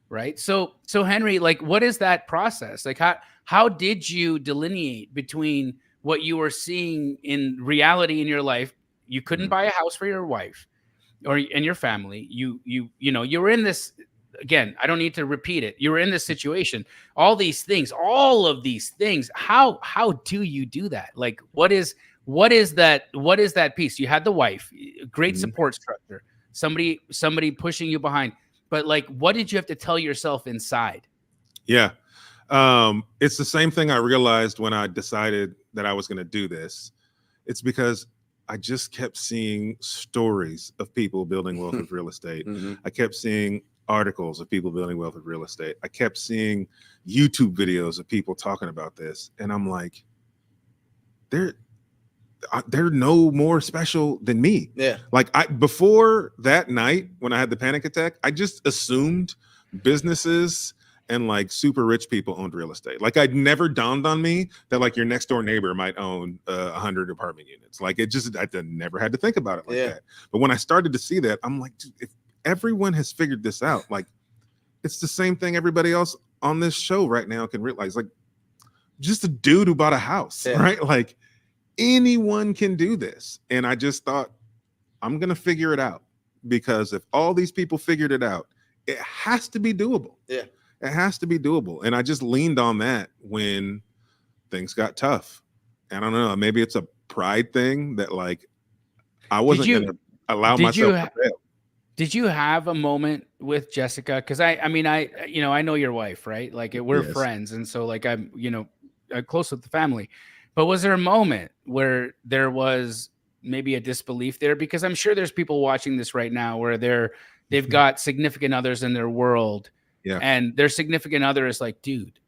Speaker 1: right? So Henry, like, what is that process? Like, how did you delineate between what you were seeing in reality in your life? You couldn't buy a house for your wife and your family. You were in this, again, I don't need to repeat it. You were in this situation, all of these things. How do you do that? Like, what is that piece? You had the wife, great support structure, somebody pushing you behind, but like, what did you have to tell yourself inside?
Speaker 5: Yeah. It's the same thing I realized when I decided that I was going to do this. It's because I just kept seeing stories of people building wealth with real estate. I kept seeing articles of people building wealth with real estate. I kept seeing YouTube videos of people talking about this. And I'm like, they're no more special than me.
Speaker 2: Yeah.
Speaker 5: Like before that night when I had the panic attack, I just assumed businesses and like super rich people owned real estate. Like I'd never dawned on me that like your next door neighbor might own 100 apartment units. Like I never had to think about it like that. But when I started to see that, I'm like, dude, if everyone has figured this out, like it's the same thing everybody else on this show right now can realize. Like just a dude who bought a house, right? Like anyone can do this. And I just thought, I'm going to figure it out, because if all these people figured it out, it has to be doable.
Speaker 2: Yeah.
Speaker 5: It has to be doable. And I just leaned on that when things got tough. And I don't know, maybe it's a pride thing that like I wasn't going to allow myself to fail.
Speaker 1: Did you have a moment with Jessica? Because I know your wife, right? Like we're friends. And so like I'm close with the family. But was there a moment where there was maybe a disbelief there, because I'm sure there's people watching this right now where they've got significant others in their world, and their significant other is like, dude,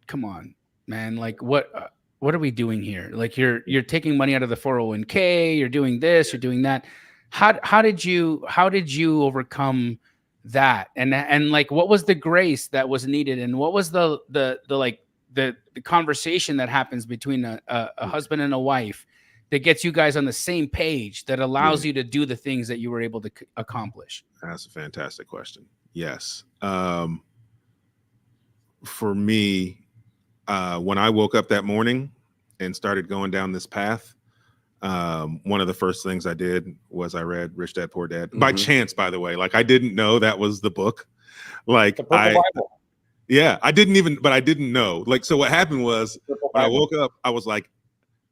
Speaker 1: come on, man, like what are we doing here? Like you're taking money out of the 401k, you're doing this, you're doing that. How did you overcome that? And like, what was the grace that was needed, and what was the conversation that happens between a husband and a wife that gets you guys on the same page, that allows you to do the things that you were able to accomplish?
Speaker 5: That's a fantastic question. Yes. For me, when I woke up that morning and started going down this path, one of the first things I did was I read Rich Dad Poor Dad by chance, by the way. Like, I didn't know that was the book. Like, the Bible. I didn't know. Like, so what happened was when I woke up, I was like,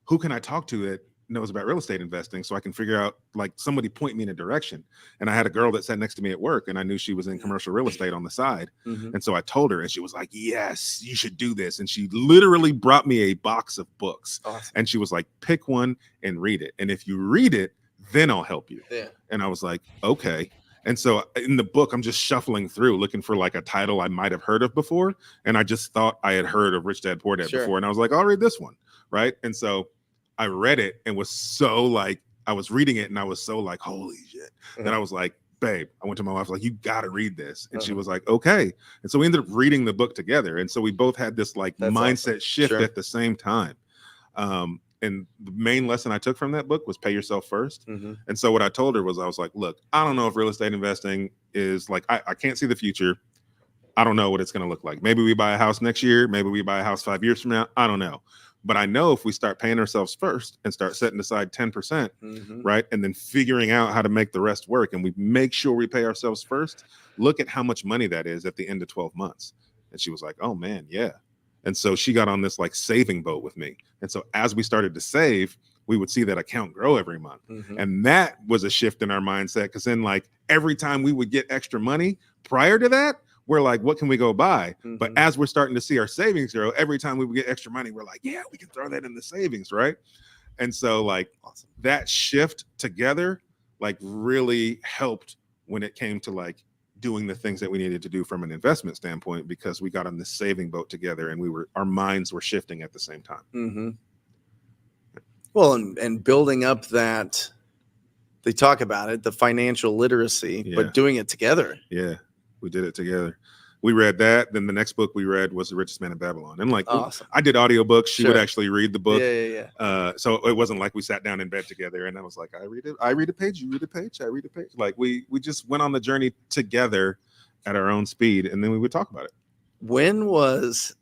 Speaker 5: who can I talk to that knows about real estate investing so I can figure out, like, somebody point me in a direction. And I had a girl that sat next to me at work, and I knew she was in commercial real estate on the side. And so I told her, and she was like, yes, you should do this. And she literally brought me a box of books. Awesome. And she was like, pick one and read it. And if you read it, then I'll help you. And I was like, okay. And so in the book, I'm just shuffling through looking for like a title I might have heard of before. And I just thought I had heard of Rich Dad Poor Dad before. And I was like, I'll read this one. Right. And so I read it and was so like, I was reading it and I was so like, holy shit. That I was like, babe, I went to my wife, like, you got to read this. And she was like, okay. And so we ended up reading the book together. And so we both had this like mindset shift at the same time. And the main lesson I took from that book was pay yourself first. And so what I told her was, I was like, look, I don't know if real estate investing is like, I can't see the future. I don't know what it's going to look like. Maybe we buy a house next year. Maybe we buy a house 5 years from now. I don't know. But I know if we start paying ourselves first and start setting aside 10%, right? And then figuring out how to make the rest work, and we make sure we pay ourselves first, look at how much money that is at the end of 12 months. And she was like, oh man, yeah. And so she got on this like saving boat with me. And so as we started to save, we would see that account grow every month. And that was a shift in our mindset, because then like every time we would get extra money prior to that, we're like, what can we go buy? But as we're starting to see our savings grow, every time we would get extra money, we're like, yeah, we can throw that in the savings, right? And so like that shift together, like really helped when it came to like doing the things that we needed to do from an investment standpoint, because we got on this saving boat together and our minds were shifting at the same time.
Speaker 2: Well, and building up that, they talk about it, the financial literacy, but doing it together.
Speaker 5: Yeah. We did it together. We read that. Then the next book we read was The Richest Man in Babylon. And like, I did audiobooks. She would actually read the book. So it wasn't like we sat down in bed together and I was like, I read a page, you read a page, I read a page. Like we just went on the journey together at our own speed. And then we would talk about it.
Speaker 2: When was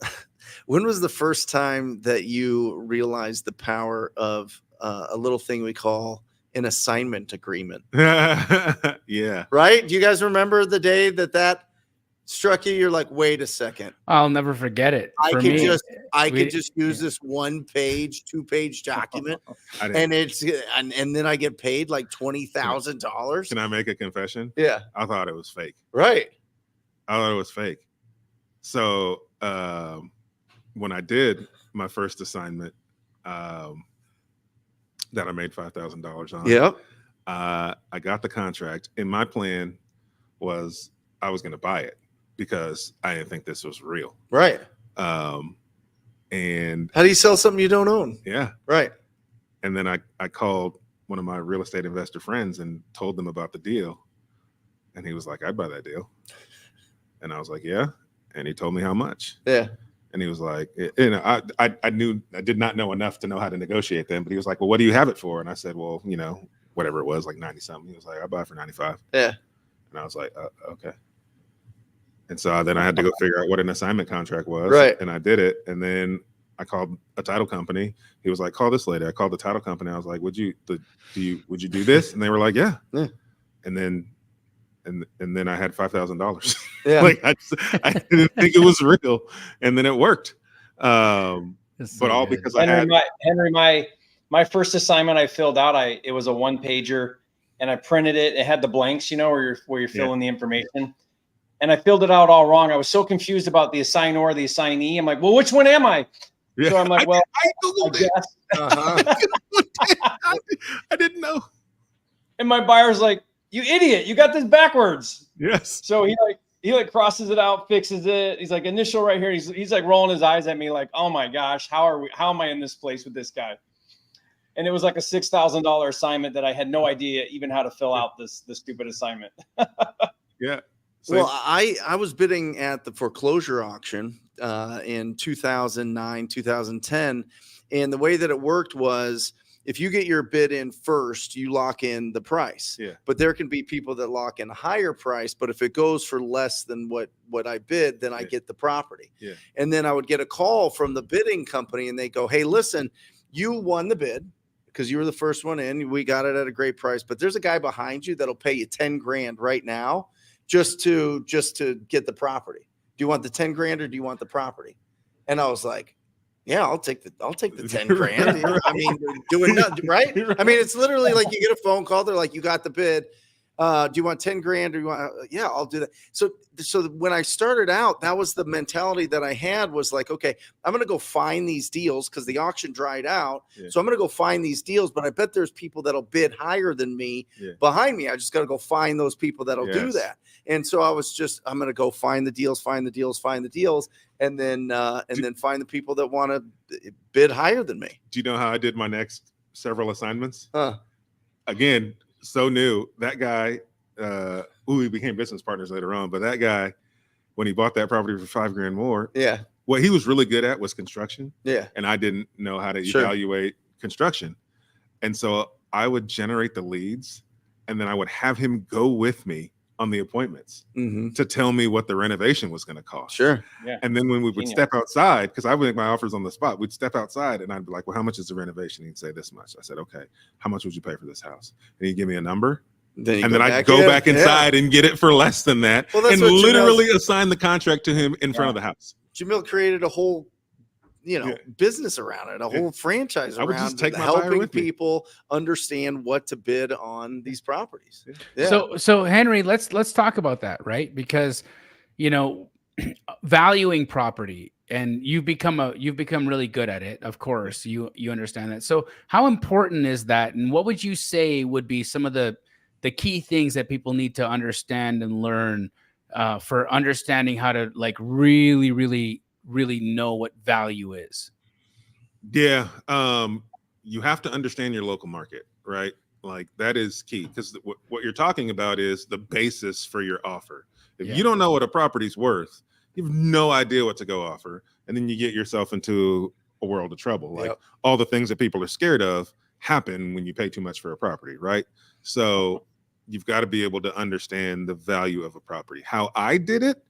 Speaker 2: the first time that you realized the power of a little thing we call an assignment agreement?
Speaker 5: Yeah.
Speaker 2: Right? Do you guys remember the day that struck you? You're like, wait a second.
Speaker 1: I'll never forget it.
Speaker 2: I could just use this 1-page, 2-page document, and then I get paid like $20,000.
Speaker 5: Can I make a confession?
Speaker 2: Yeah.
Speaker 5: I thought it was fake.
Speaker 2: Right.
Speaker 5: I thought it was fake. So when I did my first assignment, that I made $5,000 on.
Speaker 2: Yep.
Speaker 5: I got the contract, and my plan was I was going to buy it because I didn't think this was real.
Speaker 2: Right.
Speaker 5: And
Speaker 2: how do you sell something you don't own?
Speaker 5: Yeah.
Speaker 2: Right.
Speaker 5: And then I called one of my real estate investor friends and told them about the deal. And he was like, I'd buy that deal. And I was like, yeah. And he told me how much.
Speaker 2: Yeah.
Speaker 5: And he was like, I did not know enough to know how to negotiate them, but he was like, well, what do you have it for? And I said, well, whatever it was, like 90 something. He was like, I'll buy it for 95.
Speaker 2: Yeah.
Speaker 5: And I was like, okay. And so then I had to go figure out what an assignment contract was.
Speaker 2: Right.
Speaker 5: And I did it. And then I called a title company. He was like, call this lady. I called the title company. I was like, would you do this? And they were like, yeah. And then I had $5,000.
Speaker 2: Yeah.
Speaker 5: Like I didn't think it was real. And then it worked. But all because
Speaker 4: Henry, my first assignment I filled out, it was a 1-pager, and I printed it. It had the blanks, where you're filling the information. And I filled it out all wrong. I was so confused about the assignor, the assignee. I'm like, well, which one am I?
Speaker 5: Yeah.
Speaker 4: So I'm like, well,
Speaker 5: I Googled it. I didn't know.
Speaker 4: And my buyer's like, you idiot, you got this backwards.
Speaker 5: Yes.
Speaker 4: So he crosses it out, fixes it. He's like, initial right here. He's like rolling his eyes at me like, oh my gosh, how am I in this place with this guy? And it was like a $6,000 assignment that I had no idea even how to fill out this stupid assignment.
Speaker 5: Yeah.
Speaker 2: So, well, I was bidding at the foreclosure auction in 2009, 2010. And the way that it worked was if you get your bid in first, you lock in the price.
Speaker 5: Yeah.
Speaker 2: But there can be people that lock in a higher price. But if it goes for less than what I bid, then I get the property.
Speaker 5: Yeah.
Speaker 2: And then I would get a call from the bidding company and they go, hey, listen, you won the bid because you were the first one in. We got it at a great price. But there's a guy behind you that'll pay you 10 grand right now just to get the property. Do you want the 10 grand or do you want the property? And I was like, yeah, I'll take the 10 grand. I mean, doing nothing, right? I mean, it's literally like you get a phone call. They're like, you got the bid. Do you want 10 grand or you want, yeah, I'll do that. So when I started out, that was the mentality that I had was like, okay, I'm going to go find these deals because the auction dried out. Yeah. So I'm going to go find these deals, but I bet there's people that'll bid higher than me behind me. I just got to go find those people that'll do that. And so I'm going to go find the deals, and then find the people that want to bid higher than me.
Speaker 5: Do you know how I did my next several assignments? Again, so new. That guy, we became business partners later on, but that guy, when he bought that property for $5 grand more, what he was really good at was construction. Yeah. And I didn't know how to evaluate construction. And so I would generate the leads and then I would have him go with me on the appointments to tell me what the renovation was going to cost. Sure. Yeah. And then when we would step outside, because I would make my offers on the spot, we'd step outside and I'd be like, well, how much is the renovation? He'd say this much. I said, okay, how much would you pay for this house? And he'd give me a number. Then I'd go back inside and get it for less than that. Well, and literally assign the contract to him in front of the house.
Speaker 2: Jamil created a whole business around it, a whole franchise around helping people understand what to bid on these properties. Yeah.
Speaker 1: So Henry, let's talk about that, right? Because, valuing property, and you've become really good at it. Of course, you understand that. So how important is that? And what would you say would be some of the key things that people need to understand and learn for understanding how to like really know what value is?
Speaker 5: Yeah. You have to understand your local market, right? Like that is key because what you're talking about is the basis for your offer. If you don't know what a property's worth, you have no idea what to go offer. And then you get yourself into a world of trouble. Like all the things that people are scared of happen when you pay too much for a property, right? So you've got to be able to understand the value of a property. How I did it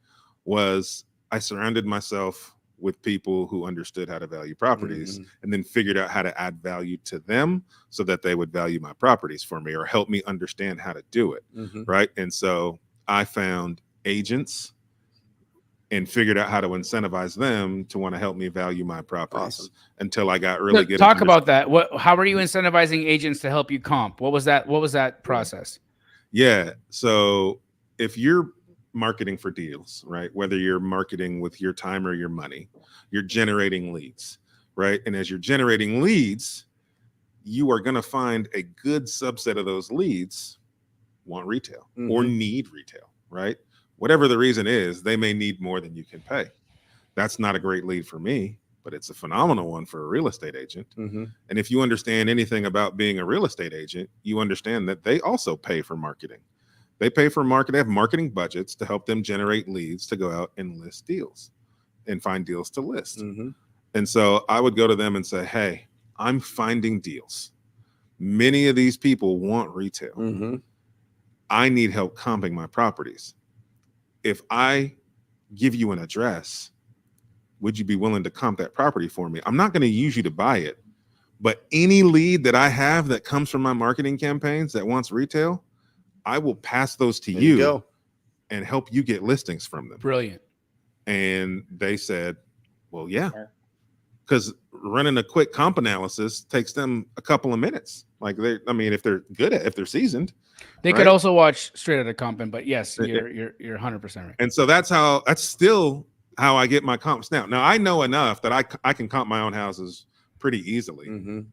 Speaker 5: was I surrounded myself with people who understood how to value properties and then figured out how to add value to them so that they would value my properties for me or help me understand how to do it. Right. And so I found agents and figured out how to incentivize them to want to help me value my properties until I got really good.
Speaker 1: Talk about that. How are you incentivizing agents to help you comp? What was that process?
Speaker 5: Yeah. So if you're marketing for deals, right? Whether you're marketing with your time or your money, you're generating leads, right? And as you're generating leads, you are going to find a good subset of those leads want retail or need retail, right? Whatever the reason is, they may need more than you can pay. That's not a great lead for me, but it's a phenomenal one for a real estate agent. And if you understand anything about being a real estate agent, you understand that they also pay for marketing. They pay for marketing. They have marketing budgets to help them generate leads to go out and list deals and find deals to list. And so I would go to them and say, hey, I'm finding deals. Many of these people want retail. I need help comping my properties. If I give you an address, would you be willing to comp that property for me? I'm not going to use you to buy it, but any lead that I have that comes from my marketing campaigns that wants retail, I will pass those to you and help you get listings from them.
Speaker 1: Brilliant.
Speaker 5: And they said, well, yeah, because running a quick comp analysis takes them a couple of minutes. Like if they're good at, if they're seasoned,
Speaker 1: they could also watch straight out of comping, but yes, you're 100% right.
Speaker 5: And so that's still how I get my comps now. Now I know enough that I can comp my own houses pretty easily,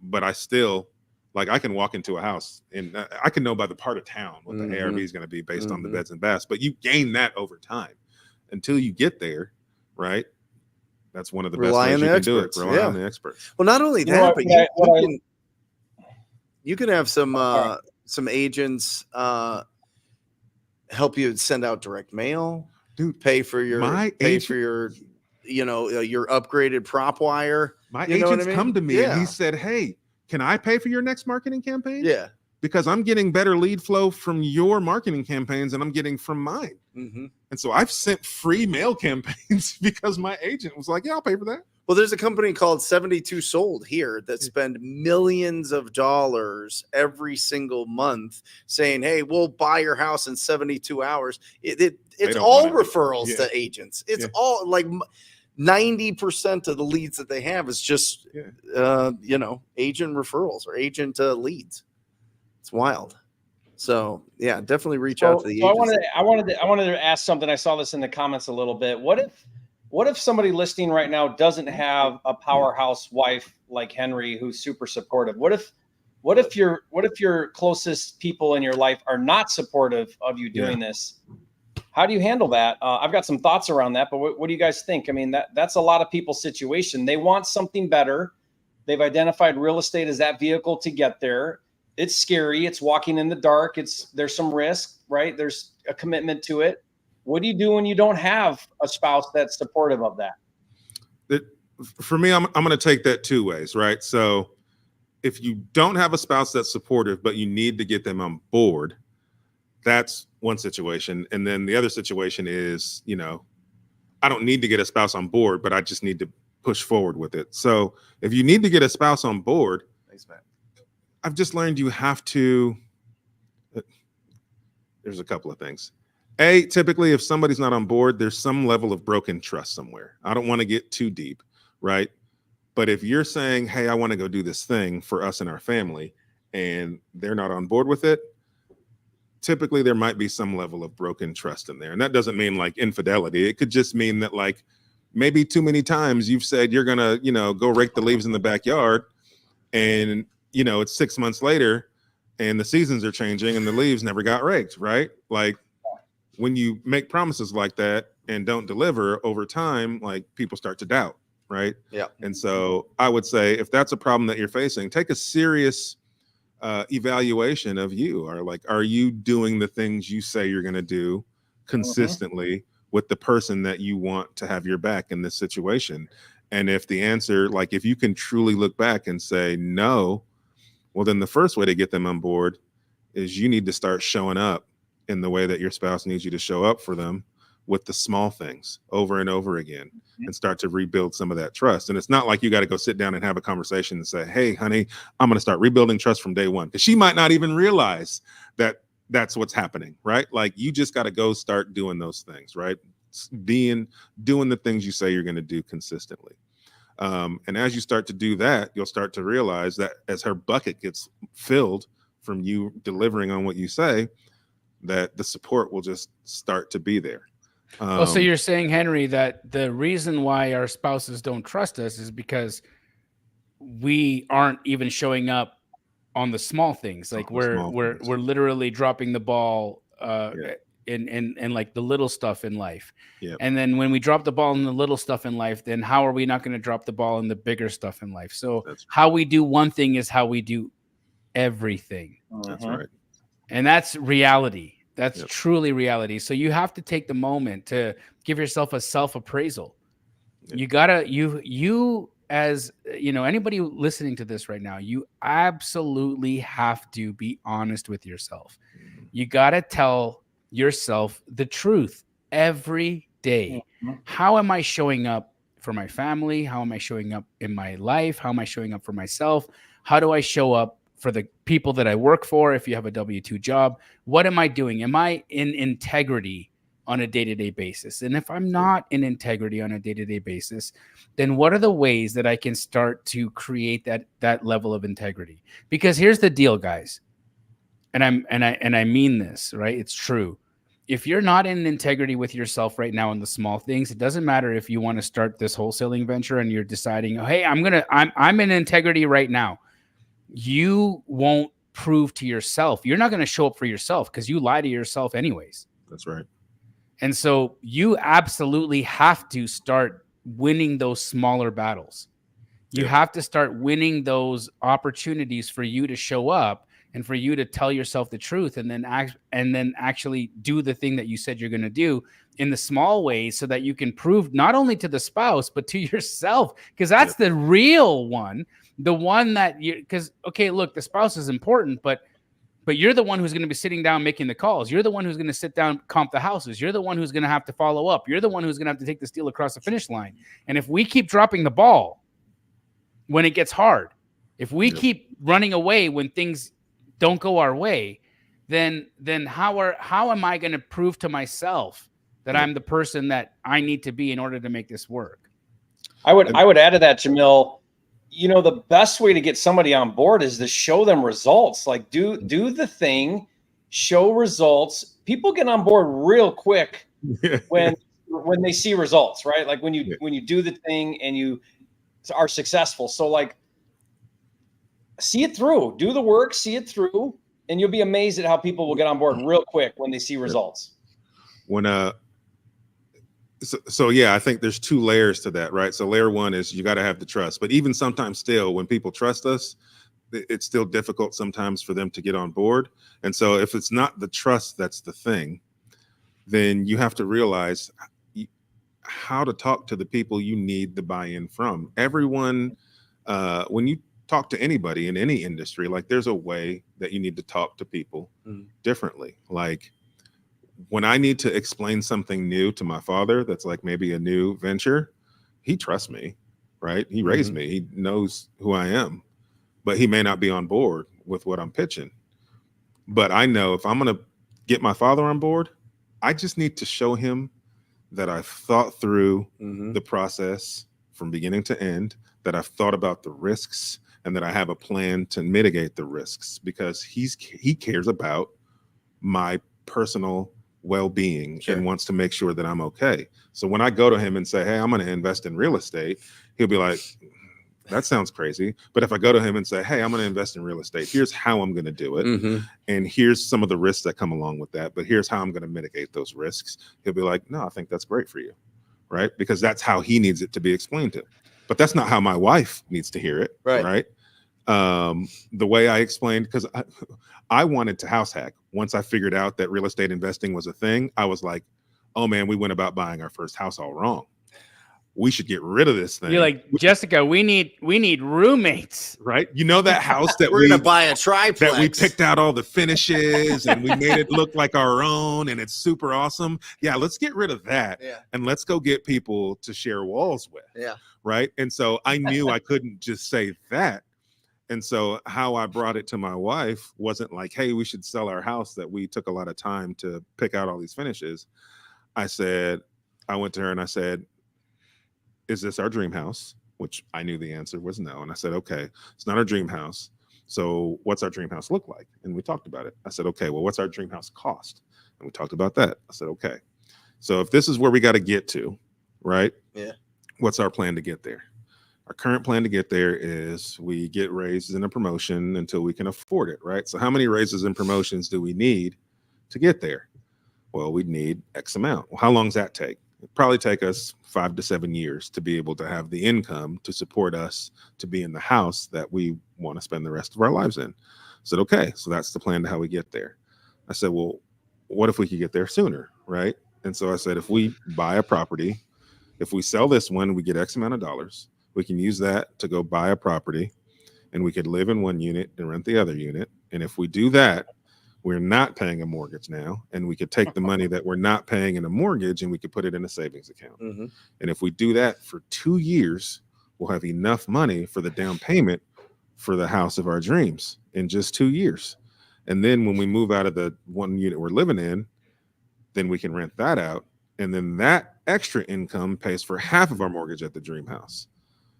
Speaker 5: but I still, like, I can walk into a house and I can know by the part of town what the ARV is going to be based on the beds and baths, but you gain that over time until you get there, right? That's one of the best ways you can do it. Rely on the experts.
Speaker 2: Well, not only that, but you can have some agents help you send out direct mail, pay for your your upgraded prop wire.
Speaker 5: My agents come to me and he said, "Hey, can I pay for your next marketing campaign?"
Speaker 2: Yeah.
Speaker 5: Because I'm getting better lead flow from your marketing campaigns than I'm getting from mine. And so I've sent free mail campaigns because my agent was like, yeah, I'll pay for that.
Speaker 2: Well, there's a company called 72 Sold here that spend millions of dollars every single month saying, hey, we'll buy your house in 72 hours. It's all referrals to agents. It's all like 90% of the leads that they have is just, agent referrals or agent leads. It's wild. So yeah, definitely reach out to the agents.
Speaker 4: I wanted to ask something. I saw this in the comments a little bit. What if somebody listening right now doesn't have a powerhouse wife like Henry who's super supportive? What if your closest people in your life are not supportive of you doing this? How do you handle that? I've got some thoughts around that, but what do you guys think? I mean, that's a lot of people's situation. They want something better. They've identified real estate as that vehicle to get there. It's scary. It's walking in the dark. There's some risk, right? There's a commitment to it. What do you do when you don't have a spouse that's supportive of that?
Speaker 5: For me, I'm going to take that two ways, right? So if you don't have a spouse that's supportive, but you need to get them on board, that's one situation. And then the other situation is, I don't need to get a spouse on board, but I just need to push forward with it. So if you need to get a spouse on board, thanks, Matt. I've just learned you have to, there's a couple of things. Typically, if somebody's not on board, there's some level of broken trust somewhere. I don't want to get too deep, right? But if you're saying, hey, I want to go do this thing for us and our family, and they're not on board with it, typically there might be some level of broken trust in there. And that doesn't mean like infidelity. It could just mean that like maybe too many times you've said you're going to, go rake the leaves in the backyard, and it's 6 months later and the seasons are changing and the leaves never got raked, right? Like when you make promises like that and don't deliver over time, like people start to doubt, right?
Speaker 2: Yeah.
Speaker 5: And so I would say if that's a problem that you're facing, take a serious evaluation of you. Are you doing the things you say you're going to do consistently with the person that you want to have your back in this situation? And if the answer, like if you can truly look back and say no, well, then the first way to get them on board is you need to start showing up in the way that your spouse needs you to show up for them with the small things over and over again and start to rebuild some of that trust. And it's not like you got to go sit down and have a conversation and say, hey, honey, I'm going to start rebuilding trust from day one. Because she might not even realize that that's what's happening, right? Like you just got to go start doing those things, right? Doing the things you say you're going to do consistently. And as you start to do that, you'll start to realize that as her bucket gets filled from you delivering on what you say, that the support will just start to be there.
Speaker 1: So you're saying, Henry, that the reason why our spouses don't trust us is because we aren't even showing up on the small things. Like we're literally dropping the ball in like the little stuff in life. Yeah. And then when we drop the ball in the little stuff in life, then how are we not going to drop the ball in the bigger stuff in life? So how we do one thing is how we do everything.
Speaker 5: That's right.
Speaker 1: And that's reality. That's truly reality. So you have to take the moment to give yourself a self-appraisal. You gotta, you as anybody listening to this right now, you absolutely have to be honest with yourself. You gotta tell yourself the truth every day. How am I showing up for my family? How am I showing up in my life? How am I showing up for myself? How do I show up for the people that I work for? If you have a W-2 job, what am I doing? Am I in integrity on a day-to-day basis? And if I'm not in integrity on a day-to-day basis, then what are the ways that I can start to create that level of integrity? Because here's the deal, guys. And I mean this, right? It's true. if you're not in integrity with yourself right now in the small things, it doesn't matter if you want to start this wholesaling venture and you're deciding, oh, hey, I'm in integrity right now. You won't prove to yourself. You're not going to show up for yourself because you lie to yourself anyways.
Speaker 5: That's right.
Speaker 1: And so you absolutely have to start winning those smaller battles. You have to start winning those opportunities for you to show up and for you to tell yourself the truth, and then actually do the thing that you said you're going to do in the small ways, so that you can prove not only to the spouse but to yourself, because that's the real one, the one that you, because okay, look, the spouse is important, but you're the one who's going to be sitting down making the calls. You're the one who's going to sit down, comp the houses. You're the one who's going to have to follow up. You're the one who's going to have to take this deal across the finish line. And if we keep dropping the ball when it gets hard, if we keep running away when things don't go our way, then how am I going to prove to myself that I'm the person that I need to be in order to make this work?
Speaker 4: I would add to that, Jamil, you know, the best way to get somebody on board is to show them results. Like do the thing, show results. People get on board real quick when they see results, right? Like when you do the thing and you are successful. So like, see it through, do the work, see it through, and you'll be amazed at how people will get on board real quick when they see results.
Speaker 5: So yeah, I think there's two layers to that, right? So layer one is you got to have the trust, but even sometimes still, when people trust us, it's still difficult sometimes for them to get on board. And so if it's not the trust that's the thing, then you have to realize how to talk to the people you need the buy-in from. Everyone, when you talk to anybody in any industry, like there's a way that you need to talk to people differently. Like when I need to explain something new to my father, that's like maybe a new venture, he trusts me, right? He raised me, he knows who I am, but he may not be on board with what I'm pitching. But I know if I'm going to get my father on board, I just need to show him that I've thought through the process from beginning to end, that I've thought about the risks, and that I have a plan to mitigate the risks, because he cares about my personal well-being and wants to make sure that I'm okay. So when I go to him and say, hey, I'm going to invest in real estate, he'll be like, that sounds crazy. But if I go to him and say, hey, I'm going to invest in real estate, here's how I'm going to do it. And here's some of the risks that come along with that, but here's how I'm going to mitigate those risks. He'll be like, no, I think that's great for you. Right. Because that's how he needs it to be explained to. But that's not how my wife needs to hear it. Right. The way I explained, because I wanted to house hack. Once I figured out that real estate investing was a thing, I was like, oh man, we went about buying our first house all wrong. We should get rid of this thing.
Speaker 1: You're like, Jessica, we need roommates.
Speaker 5: Right? You know that house that
Speaker 2: we're gonna buy a triplex,
Speaker 5: that we picked out all the finishes and we made it look like our own and it's super awesome. Yeah, let's get rid of that. And let's go get people to share walls with. Right. And so I knew I couldn't just say that. And so how I brought it to my wife wasn't like, hey, we should sell our house that we took a lot of time to pick out all these finishes. I went to her and I said, is this our dream house? Which I knew the answer was no. And I said, okay, it's not our dream house. So what's our dream house look like? And we talked about it. I said, okay, well, what's our dream house cost? And we talked about that. I said, okay, so if this is where we got to get to, right? What's our plan to get there? Our current plan to get there is we get raises and a promotion until we can afford it, right? So how many raises and promotions do we need to get there? Well, we'd need X amount. Well, how long does that take? It'd probably take us 5 to 7 years to be able to have the income to support us to be in the house that we want to spend the rest of our lives in. I said, okay, so that's the plan to how we get there. I said, well, what if we could get there sooner, right? And so I said, if we buy a property, if we sell this one, we get X amount of dollars. We can use that to go buy a property and we could live in one unit and rent the other unit. And if we do that, we're not paying a mortgage now. And we could take the money that we're not paying in a mortgage and we could put it in a savings account. And if we do that for 2 years, we'll have enough money for the down payment for the house of our dreams in just 2 years. And then when we move out of the one unit we're living in, then we can rent that out. And then that extra income pays for half of our mortgage at the dream house.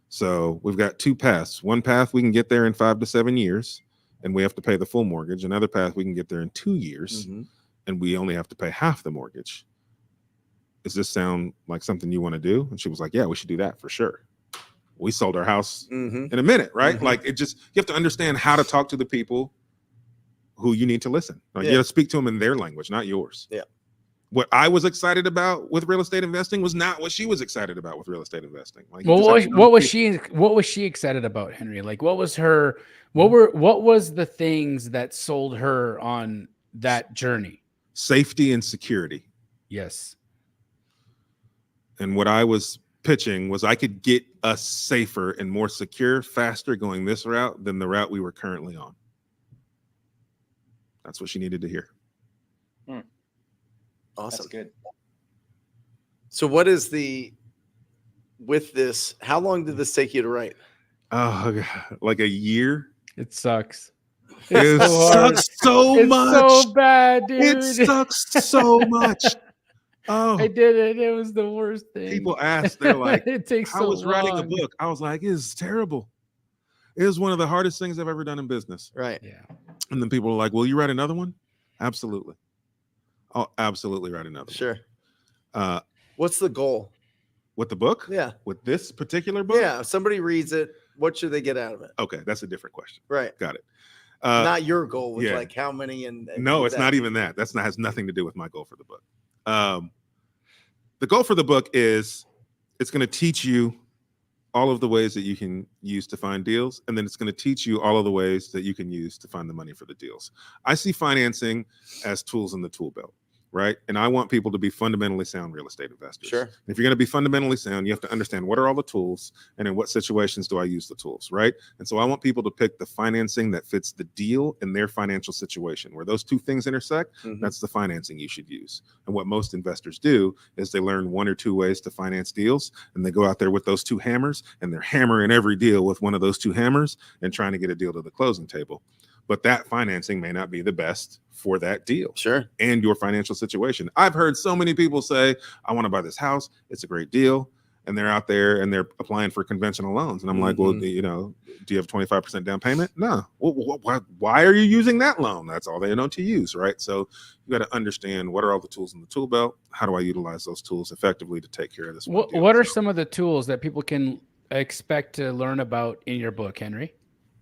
Speaker 5: So we've got two paths. One path, we can get there in 5 to 7 years and we have to pay the full mortgage. Another path, we can get there in 2 years and we only have to pay half the mortgage. Does this sound like something you want to do? And she was like, yeah, we should do that for sure. We sold our house in a minute, right? Like you have to understand how to talk to the people who you need to listen. Like you got to speak to them in their language, not yours.
Speaker 2: Yeah.
Speaker 5: What I was excited about with real estate investing was not what she was excited about with real estate investing. Like,
Speaker 1: well, what was she excited about, Henry? Like, what was the things that sold her on that journey?
Speaker 5: Safety and security.
Speaker 1: Yes.
Speaker 5: And what I was pitching was I could get us safer and more secure, faster going this route than the route we were currently on. That's what she needed to hear.
Speaker 2: Awesome.
Speaker 4: That's good.
Speaker 2: So what is with this, how long did this take you to write?
Speaker 5: Oh, God, like a year.
Speaker 1: It sucks.
Speaker 5: It sucks so much.
Speaker 1: It's so bad, dude.
Speaker 5: It sucks so much. Oh,
Speaker 1: I did it. It was the worst thing.
Speaker 5: People ask, they're like,
Speaker 1: it takes
Speaker 5: I was writing a book. I was like, it's terrible. It was one of the hardest things I've ever done in business.
Speaker 2: Right.
Speaker 1: Yeah.
Speaker 5: And then people are like, will you write another one? Absolutely. I'll absolutely write another
Speaker 2: one.
Speaker 5: Sure.
Speaker 2: What's the goal?
Speaker 5: With the book?
Speaker 2: Yeah.
Speaker 5: With this particular book?
Speaker 2: Yeah. If somebody reads it, what should they get out of it?
Speaker 5: Okay. That's a different question.
Speaker 2: Right.
Speaker 5: Got it.
Speaker 2: Not your goal with like how many and
Speaker 5: no, it's not even that. Has nothing to do with my goal for the book. The goal for the book is it's going to teach you all of the ways that you can use to find deals. And then it's going to teach you all of the ways that you can use to find the money for the deals. I see financing as tools in the tool belt, right? And I want people to be fundamentally sound real estate investors.
Speaker 2: Sure.
Speaker 5: If you're going to be fundamentally sound, you have to understand what are all the tools and in what situations do I use the tools, right? And so I want people to pick the financing that fits the deal and their financial situation. Where those two things intersect, that's the financing you should use. And what most investors do is they learn one or two ways to finance deals, and they go out there with those two hammers, and they're hammering every deal with one of those two hammers and trying to get a deal to the closing table. But that financing may not be the best for that deal.
Speaker 2: Sure.
Speaker 5: And your financial situation. I've heard so many people say, I want to buy this house. It's a great deal. And they're out there and they're applying for conventional loans. And I'm like, well, do you have 25% down payment? No. Well, why are you using that loan? That's all they know to use, right? So you got to understand what are all the tools in the tool belt? How do I utilize those tools effectively to take care of this?
Speaker 1: What are some of the tools that people can expect to learn about in your book, Henry?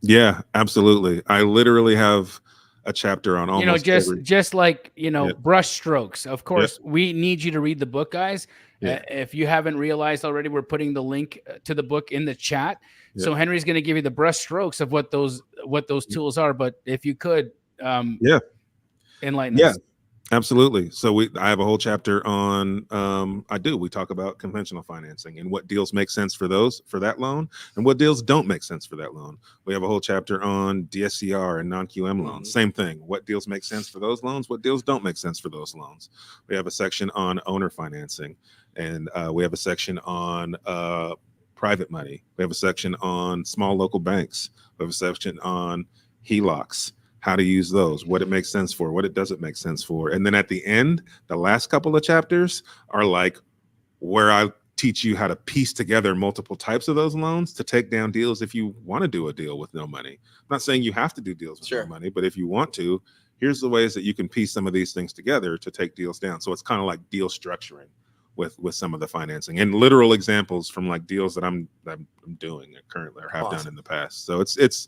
Speaker 5: Yeah, absolutely. I literally have a chapter on almost
Speaker 1: just like brush strokes. Of course, we need you to read the book, guys. If you haven't realized already, we're putting the link to the book in the chat. So Henry's going to give you the brush strokes of what those tools are. But if you could, enlighten us.
Speaker 5: Absolutely. So I have a whole chapter on, we talk about conventional financing and what deals make sense for that loan and what deals don't make sense for that loan. We have a whole chapter on DSCR and non-QM loans. Same thing. What deals make sense for those loans? What deals don't make sense for those loans? We have a section on owner financing, and we have a section on private money. We have a section on small local banks. We have a section on HELOCs. How to use those, what it makes sense for, what it doesn't make sense for. And then at the end, the last couple of chapters are like where I teach you how to piece together multiple types of those loans to take down deals if you want to do a deal with no money. I'm not saying you have to do deals with no money, but if you want to, here's the ways that you can piece some of these things together to take deals down. So it's kind of like deal structuring with some of the financing and literal examples from like deals that I'm doing currently or have done in the past. So it's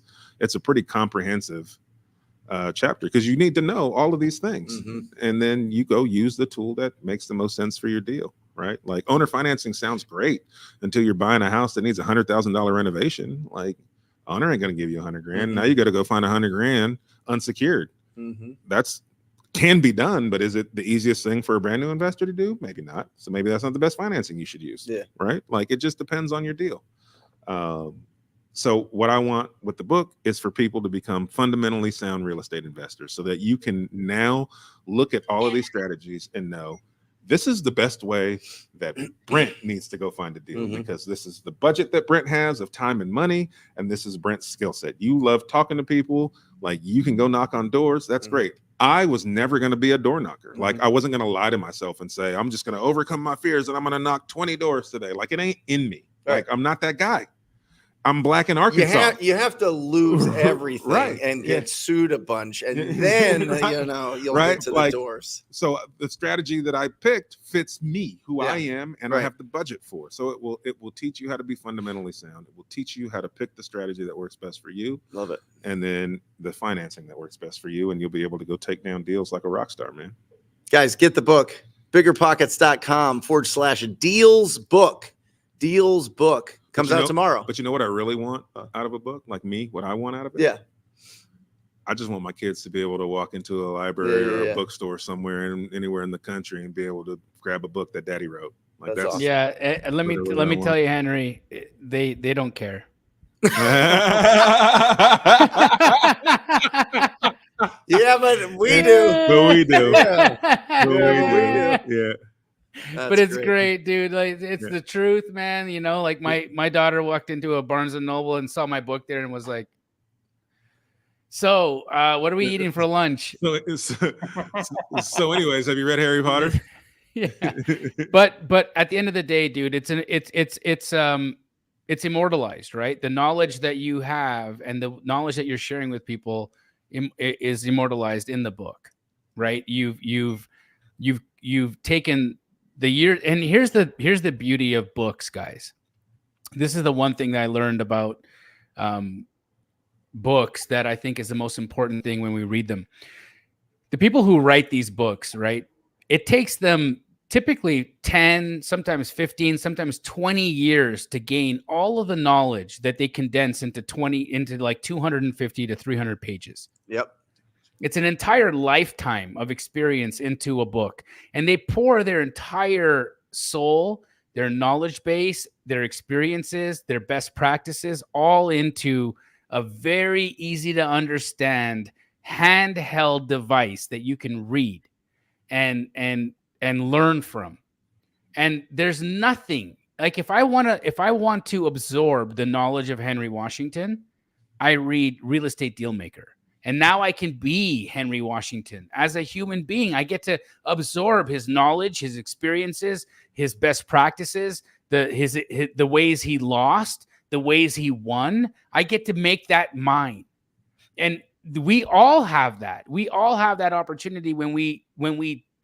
Speaker 5: a pretty comprehensive chapter because you need to know all of these things, and then you go use the tool that makes the most sense for your deal, right? Like owner financing sounds great until you're buying a house that needs $100,000 renovation. Like owner ain't gonna give you $100,000. Now you got to go find $100,000 unsecured. That's can be done, but is it the easiest thing for a brand new investor to do? Maybe not. So maybe that's not the best financing you should use. Right? Like it just depends on your deal. So what I want with the book is for people to become fundamentally sound real estate investors so that you can now look at all of these strategies and know this is the best way that Brent needs to go find a deal because this is the budget that Brent has of time and money. And this is Brent's skill set. You love talking to people, like you can go knock on doors. That's great. I was never going to be a door knocker. Like I wasn't going to lie to myself and say, I'm just going to overcome my fears and I'm going to knock 20 doors today. Like it ain't in me. Like I'm not that guy. I'm black in Arkansas.
Speaker 2: You have to lose everything
Speaker 5: right.
Speaker 2: and get sued a bunch, and then
Speaker 5: right.
Speaker 2: You'll
Speaker 5: right.
Speaker 2: get to the doors.
Speaker 5: So the strategy that I picked fits me, who I am, and I have the budget for. So it will teach you how to be fundamentally sound. It will teach you how to pick the strategy that works best for you.
Speaker 2: Love it. And
Speaker 5: then the financing that works best for you, and you'll be able to go take down deals like a rock star, man.
Speaker 2: Guys, get the book, biggerpockets.com/deals book. Deals book. Comes out tomorrow.
Speaker 5: But you know what I really want out of a book? Like me, what I want out of it?
Speaker 2: Yeah.
Speaker 5: I just want my kids to be able to walk into a library or a bookstore somewhere anywhere in the country and be able to grab a book that daddy wrote. Like that's
Speaker 2: awesome.
Speaker 1: Yeah. And let me tell you, Henry, they don't care.
Speaker 2: Yeah, but we do.
Speaker 5: But we do.
Speaker 2: Yeah.
Speaker 1: But it's great, dude. Like it's the truth, man. You know, like my daughter walked into a Barnes and Noble and saw my book there and was like, "So, what are we eating for lunch?"
Speaker 5: So anyways, have you read Harry Potter?
Speaker 1: Yeah. But at the end of the day, dude, it's immortalized, right? The knowledge that you have and the knowledge that you're sharing with people is immortalized in the book, right? You've taken the year, and here's the beauty of books, guys. This is the one thing that I learned about books that I think is the most important thing when we read them. The people who write these books, right? It takes them typically 10, sometimes 15, sometimes 20 years to gain all of the knowledge that they condense into like 250 to 300 pages.
Speaker 2: Yep.
Speaker 1: It's an entire lifetime of experience into a book, and they pour their entire soul, their knowledge base, their experiences, their best practices, all into a very easy to understand handheld device that you can read and learn from. And there's nothing like if I want to absorb the knowledge of Henry Washington, I read Real Estate Dealmaker. And now I can be Henry Washington. As a human being, I get to absorb his knowledge, his experiences, his best practices, the ways he lost, the ways he won. I get to make that mine. And we all have that. We all have that opportunity when we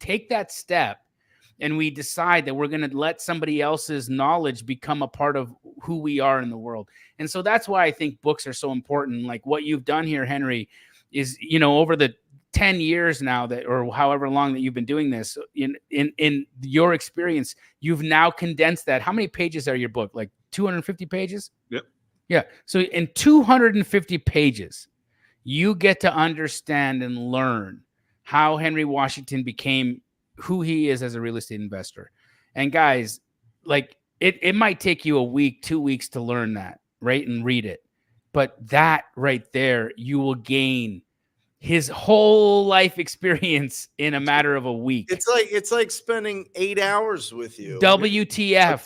Speaker 1: take that step and we decide that we're going to let somebody else's knowledge become a part of who we are in the world. And so that's why I think books are so important. Like what you've done here, Henry, is, over the 10 years now or however long that you've been doing this, in your experience, you've now condensed that. How many pages are your book? Like 250 pages?
Speaker 5: Yep.
Speaker 1: Yeah. So in 250 pages, you get to understand and learn how Henry Washington became who he is as a real estate investor. And guys, like it might take you a week, 2 weeks to learn that, right? And read it. But that right there, you will gain his whole life experience in a matter of a week.
Speaker 2: It's like spending 8 hours with you.
Speaker 1: WTF.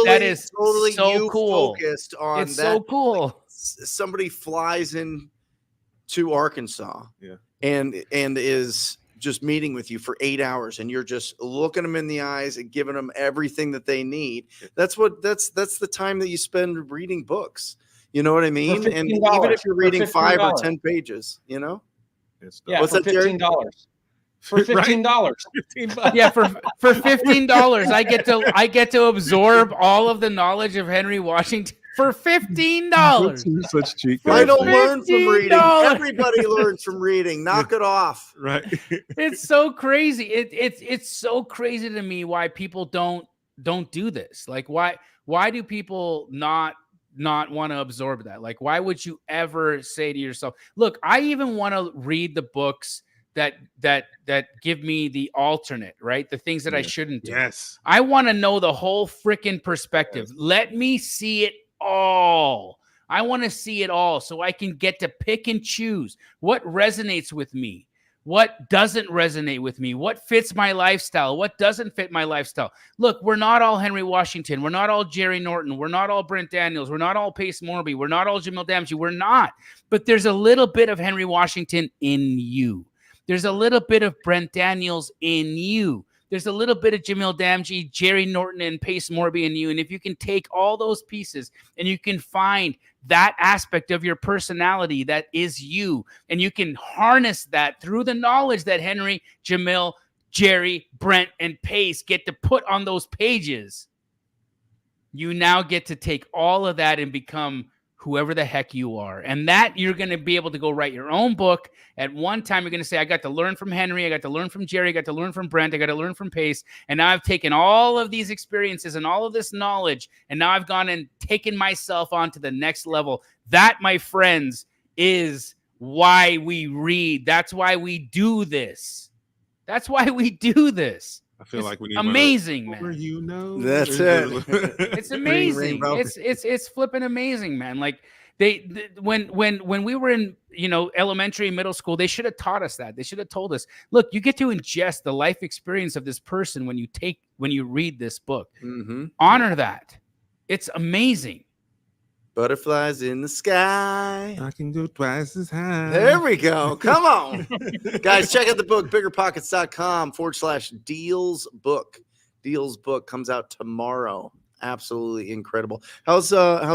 Speaker 1: That is
Speaker 2: totally
Speaker 1: so cool.
Speaker 2: Focused on
Speaker 1: it's
Speaker 2: that.
Speaker 1: So cool.
Speaker 2: Like somebody flies in to Arkansas and is just meeting with you for 8 hours, and you're just looking them in the eyes and giving them everything that they need. That's the time that you spend reading books. You know what I mean? And even if you're reading 5 or 10 pages,
Speaker 4: Yeah.
Speaker 2: What's
Speaker 4: for
Speaker 2: that, Jerry?
Speaker 4: $15. For $15.
Speaker 1: Yeah, for $15, I get to absorb all of the knowledge of Henry Washington for $15.
Speaker 5: Such cheap.
Speaker 2: I don't learn from reading. Everybody learns from reading. Knock it off.
Speaker 5: Right.
Speaker 1: It's so crazy. It's so crazy to me why people don't do this. Like why do people not want to absorb that? Like, why would you ever say to yourself, look, I even want to read the books that give me the alternate, right? The things that I shouldn't do.
Speaker 5: Yes.
Speaker 1: I want to know the whole freaking perspective. Yes. Let me see it all. I want to see it all so I can get to pick and choose what resonates with me, what doesn't resonate with me, what fits my lifestyle, what doesn't fit my lifestyle. Look, we're not all Henry Washington. We're not all Jerry Norton. We're not all Brent Daniels. We're not all Pace Morby. We're not all Jamil Damji. We're not. But there's a little bit of Henry Washington in you. There's a little bit of Brent Daniels in you. there's a little bit of Jamil Damji, Jerry Norton, and Pace Morby in you. And if you can take all those pieces and you can find that aspect of your personality that is you, and you can harness that through the knowledge that Henry, Jamil, Jerry, Brent, and Pace get to put on those pages, you now get to take all of that and become whoever the heck you are. And that you're going to be able to go write your own book. At one time, you're going to say, I got to learn from Henry. I got to learn from Jerry. I got to learn from Brent. I got to learn from Pace. And now I've taken all of these experiences and all of this knowledge. And now I've gone and taken myself on to the next level. That, my friends, is why we read. That's why we do this. That's why we do this.
Speaker 5: I feel like we need
Speaker 1: amazing, man.
Speaker 2: That's it.
Speaker 1: It's amazing. It's flipping amazing, man. Like when we were in, elementary, middle school, they should have taught us that. They should have told us, look, you get to ingest the life experience of this person when you read this book.
Speaker 2: Mm-hmm.
Speaker 1: Honor that. It's amazing.
Speaker 2: Butterflies in the sky.
Speaker 5: I can go twice as high.
Speaker 2: There we go. Come on. Guys, check out the book, biggerpockets.com/deals book. Deals book comes out tomorrow. Absolutely incredible. How's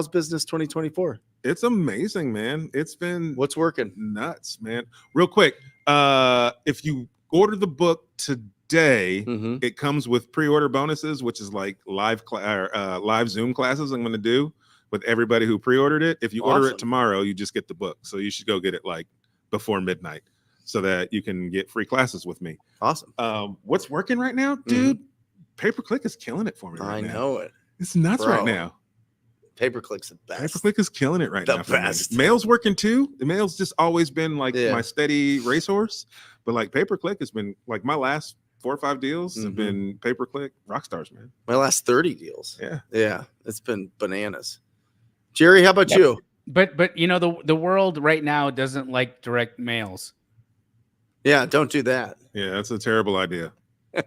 Speaker 2: business 2024?
Speaker 5: It's amazing, man. It's been
Speaker 2: what's working?
Speaker 5: Nuts, man. Real quick, if you order the book today, it comes with pre-order bonuses, which is like live Zoom classes I'm going to do with everybody who pre-ordered it. If you order it tomorrow, you just get the book. So you should go get it like before midnight so that you can get free classes with me.
Speaker 2: Awesome.
Speaker 5: What's working right now, dude? Pay-per-click is killing it for me right now.
Speaker 2: I know it.
Speaker 5: It's nuts right now.
Speaker 2: Pay-per-click's the best.
Speaker 5: Pay-per-click is killing it right now.
Speaker 2: The best.
Speaker 5: Mail's working too. The mail's just always been like my steady racehorse. But like pay-per-click has been like my last 4 or 5 deals have been pay-per-click rock stars, man.
Speaker 2: My last 30 deals.
Speaker 5: Yeah.
Speaker 2: It's been bananas. Jerry, how about you?
Speaker 1: But the world right now doesn't like direct mails.
Speaker 2: Yeah, don't do that.
Speaker 5: Yeah, that's a terrible idea.
Speaker 4: Yeah,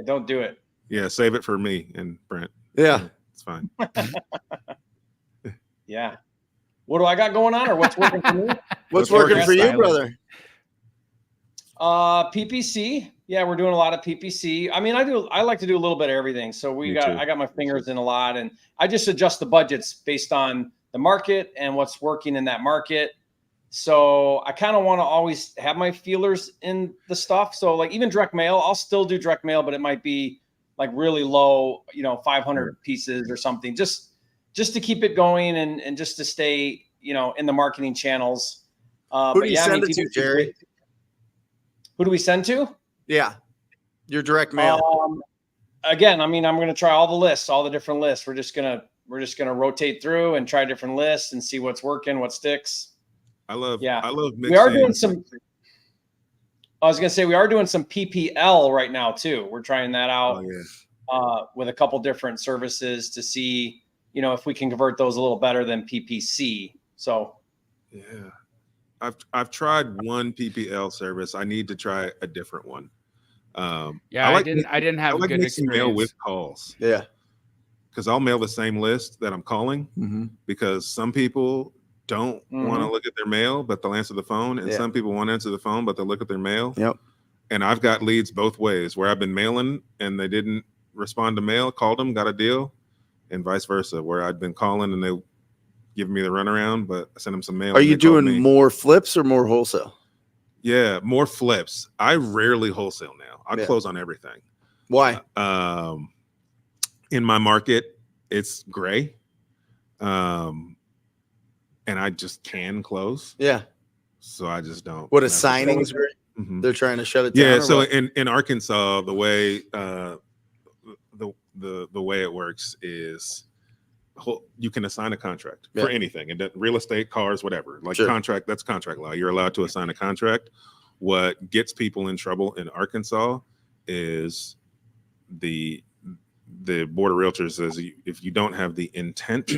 Speaker 4: don't do it.
Speaker 5: Yeah, save it for me and Brent.
Speaker 2: Yeah.
Speaker 5: It's fine.
Speaker 4: Yeah. What do I got going on, or what's working for me?
Speaker 2: What's working for you, brother?
Speaker 4: PPC. Yeah, we're doing a lot of PPC. I mean, I like to do a little bit of everything. So I got my fingers in a lot, and I just adjust the budgets based on the market and what's working in that market. So I kind of want to always have my feelers in the stuff. So like even direct mail, I'll still do direct mail, but it might be like really low, 500 pieces or something, just to keep it going and just to stay, in the marketing channels.
Speaker 2: Who do you send it to, Jerry?
Speaker 4: Who do we send to?
Speaker 2: Yeah, your direct mail.
Speaker 4: Again, I mean, I'm going to try all the different lists. We're just gonna rotate through and try different lists and see what's working, what sticks.
Speaker 5: I love mixing.
Speaker 4: We are doing some. I was going to say we are doing some PPL right now too. We're trying that out with a couple different services to see, if we can convert those a little better than PPC. So,
Speaker 5: yeah. I've tried one PPL service. I need to try a different one.
Speaker 1: I didn't have a good experience.
Speaker 5: Mail with calls.
Speaker 2: Yeah,
Speaker 5: because I'll mail the same list that I'm calling because some people don't want to look at their mail, but they'll answer the phone, and some people want to answer the phone, but they'll look at their mail.
Speaker 2: Yep.
Speaker 5: And I've got leads both ways where I've been mailing and they didn't respond to mail, called them, got a deal, and vice versa, where I'd been calling and they give me the runaround, but I sent them some mail.
Speaker 2: Are you doing more flips or more wholesale?
Speaker 5: Yeah, more flips. I rarely wholesale now. I close on everything.
Speaker 2: Why?
Speaker 5: In my market, it's gray. And I just can close.
Speaker 2: Yeah.
Speaker 5: So I just don't.
Speaker 2: What, a signings? They're trying to shut it down?
Speaker 5: Yeah. So in Arkansas, the way the way it works is you can assign a contract for anything, and real estate, cars, whatever. Like contract, that's contract law. You're allowed to assign a contract. What gets people in trouble in Arkansas is the board of realtors says if you don't have the intent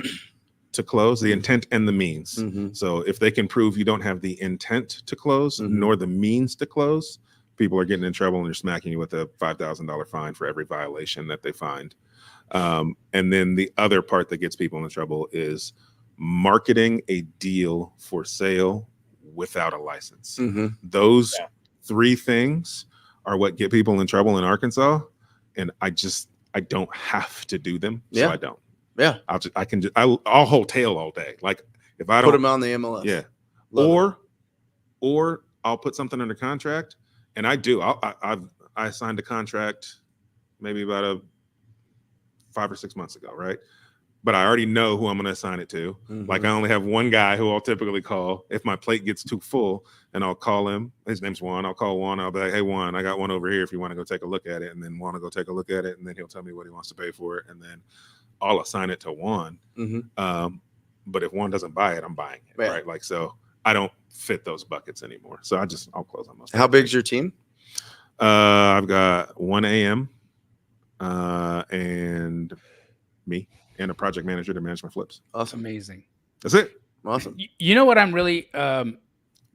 Speaker 5: to close, the intent and the means. So if they can prove you don't have the intent to close nor the means to close, people are getting in trouble and they're smacking you with a $5,000 fine for every violation that they find. And then the other part that gets people in trouble is marketing a deal for sale without a license. Those three things are what get people in trouble in Arkansas, and I don't have to do them, so I don't.
Speaker 2: Yeah,
Speaker 5: I'll hold tail all day. Like if I don't
Speaker 2: put them on the MLS,
Speaker 5: or I'll put something under contract, and I do. I signed a contract maybe about 5 or 6 months ago, right? But I already know who I'm going to assign it to. Like I only have one guy who I'll typically call if my plate gets too full, and I'll call him. His name's Juan. I'll call Juan. I'll be like, hey, Juan, I got one over here if you want to go take a look at it. And then Juan will go take a look at it, and then he'll tell me what he wants to pay for it. And then I'll assign it to Juan. But if Juan doesn't buy it, I'm buying it, right? Like, so I don't fit those buckets anymore. So I'll close on most.
Speaker 2: How big's your team?
Speaker 5: I've got 1 AM and me. And a project manager to manage my flips.
Speaker 2: Awesome.
Speaker 1: Amazing.
Speaker 5: That's it.
Speaker 2: Awesome.
Speaker 1: You know what I'm really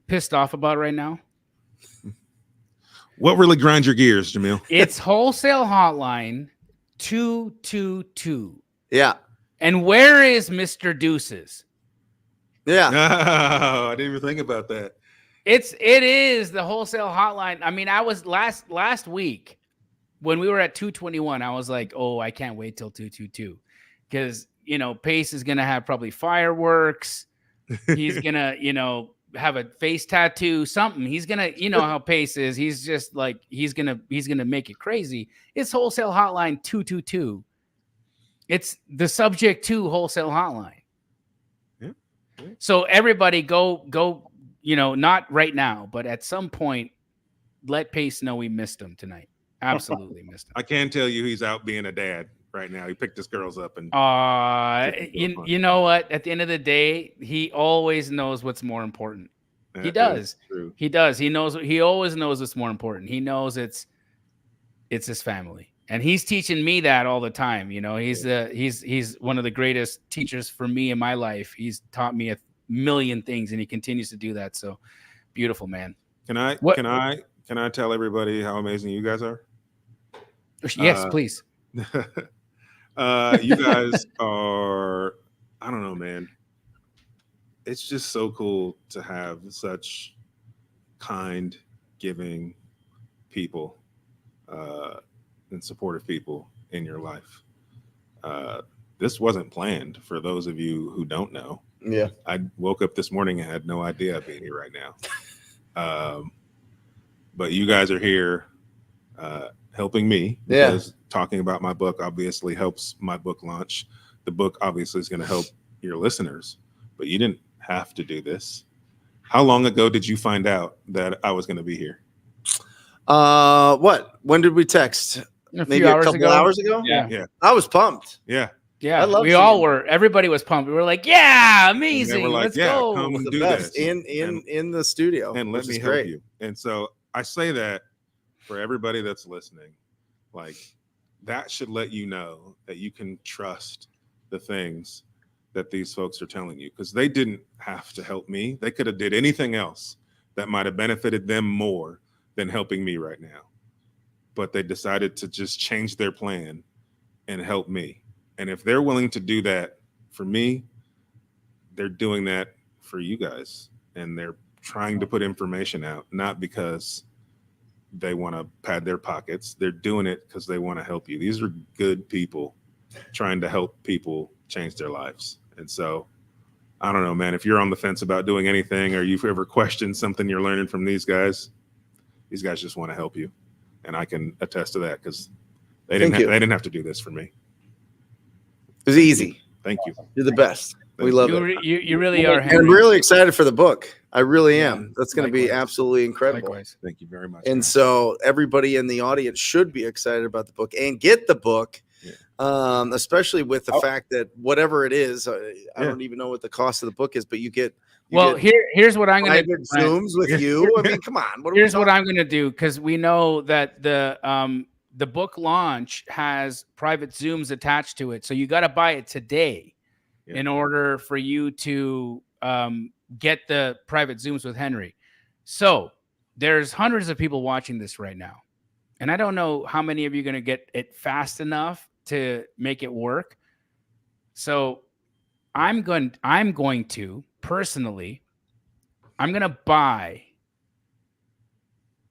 Speaker 1: pissed off about right now?
Speaker 5: What really grinds your gears, Jamil?
Speaker 1: It's Wholesale Hotline 222.
Speaker 2: Yeah.
Speaker 1: And where is Mr. Deuces?
Speaker 2: Yeah.
Speaker 5: Oh, I didn't even think about that.
Speaker 1: It is the Wholesale Hotline. I mean, I was last week when we were at 221, I was like, oh, I can't wait till 222. Because, Pace is going to have probably fireworks. He's going to, have a face tattoo, something. He's going to, how Pace is. He's just like, he's going to make it crazy. It's Wholesale Hotline 222. It's the subject to Wholesale Hotline.
Speaker 5: Yeah.
Speaker 1: So everybody go, not right now, but at some point, let Pace know we missed him tonight. Absolutely missed him.
Speaker 5: I can tell you he's out being a dad right now. He picked his girls up and
Speaker 1: you know what? At the end of the day, he always knows what's more important. He does. He does. He knows. He always knows what's more important. He knows it's his family, and he's teaching me that all the time. He's one of the greatest teachers for me in my life. He's taught me a million things, and he continues to do that. So beautiful, man.
Speaker 5: Can I tell everybody how amazing you guys are?
Speaker 1: Yes, please.
Speaker 5: You guys are, I don't know, man. It's just so cool to have such kind, giving people and supportive people in your life. This wasn't planned, for those of you who don't know.
Speaker 2: Yeah.
Speaker 5: I woke up this morning and had no idea I'd be here right now. But you guys are here helping me, because talking about my book obviously helps my book launch. The book obviously is going to help your listeners, but you didn't have to do this. How long ago did you find out that I was going to be here?
Speaker 2: When did we text? Maybe a couple hours ago?
Speaker 5: Yeah.
Speaker 2: I was pumped.
Speaker 5: Yeah.
Speaker 1: Yeah, we all were. Everybody was pumped. We were like, "Yeah, amazing!
Speaker 5: They were like,
Speaker 1: Let's go!"
Speaker 5: Come and do
Speaker 2: this
Speaker 5: in
Speaker 2: the studio,
Speaker 5: and let me help you. And so I say that for everybody that's listening, like, that should let you know that you can trust the things that these folks are telling you, because they didn't have to help me. They could have did anything else that might have benefited them more than helping me right now, but they decided to just change their plan and help me. And if they're willing to do that for me, they're doing that for you guys. And they're trying to put information out, not because they want to pad their pockets. They're doing it because they want to help you. These are good people trying to help people change their lives. And so, I don't know, man, if you're on the fence about doing anything, or you've ever questioned something you're learning from these guys just want to help you. And I can attest to that, because they didn't have to do this for me.
Speaker 2: It was easy.
Speaker 5: Thank you.
Speaker 2: You're the best. We love it.
Speaker 1: You really are.
Speaker 2: And I'm really excited for the book. I really am. That's going to be absolutely incredible.
Speaker 1: Likewise.
Speaker 5: Thank you very much.
Speaker 2: And so everybody in the audience should be excited about the book and get the book, especially with the fact that whatever it is, I don't even know what the cost of the book is, but you get.
Speaker 1: Here's what I'm going to do.
Speaker 2: Zooms with you. I mean, come on.
Speaker 1: Here's what I'm going to do, because we know that the book launch has private Zooms attached to it. So you got to buy it today in order for you to get the private Zooms with Henry. So there's hundreds of people watching this right now. And I don't know how many of you are going to get it fast enough to make it work. So I'm going to personally, I'm going to buy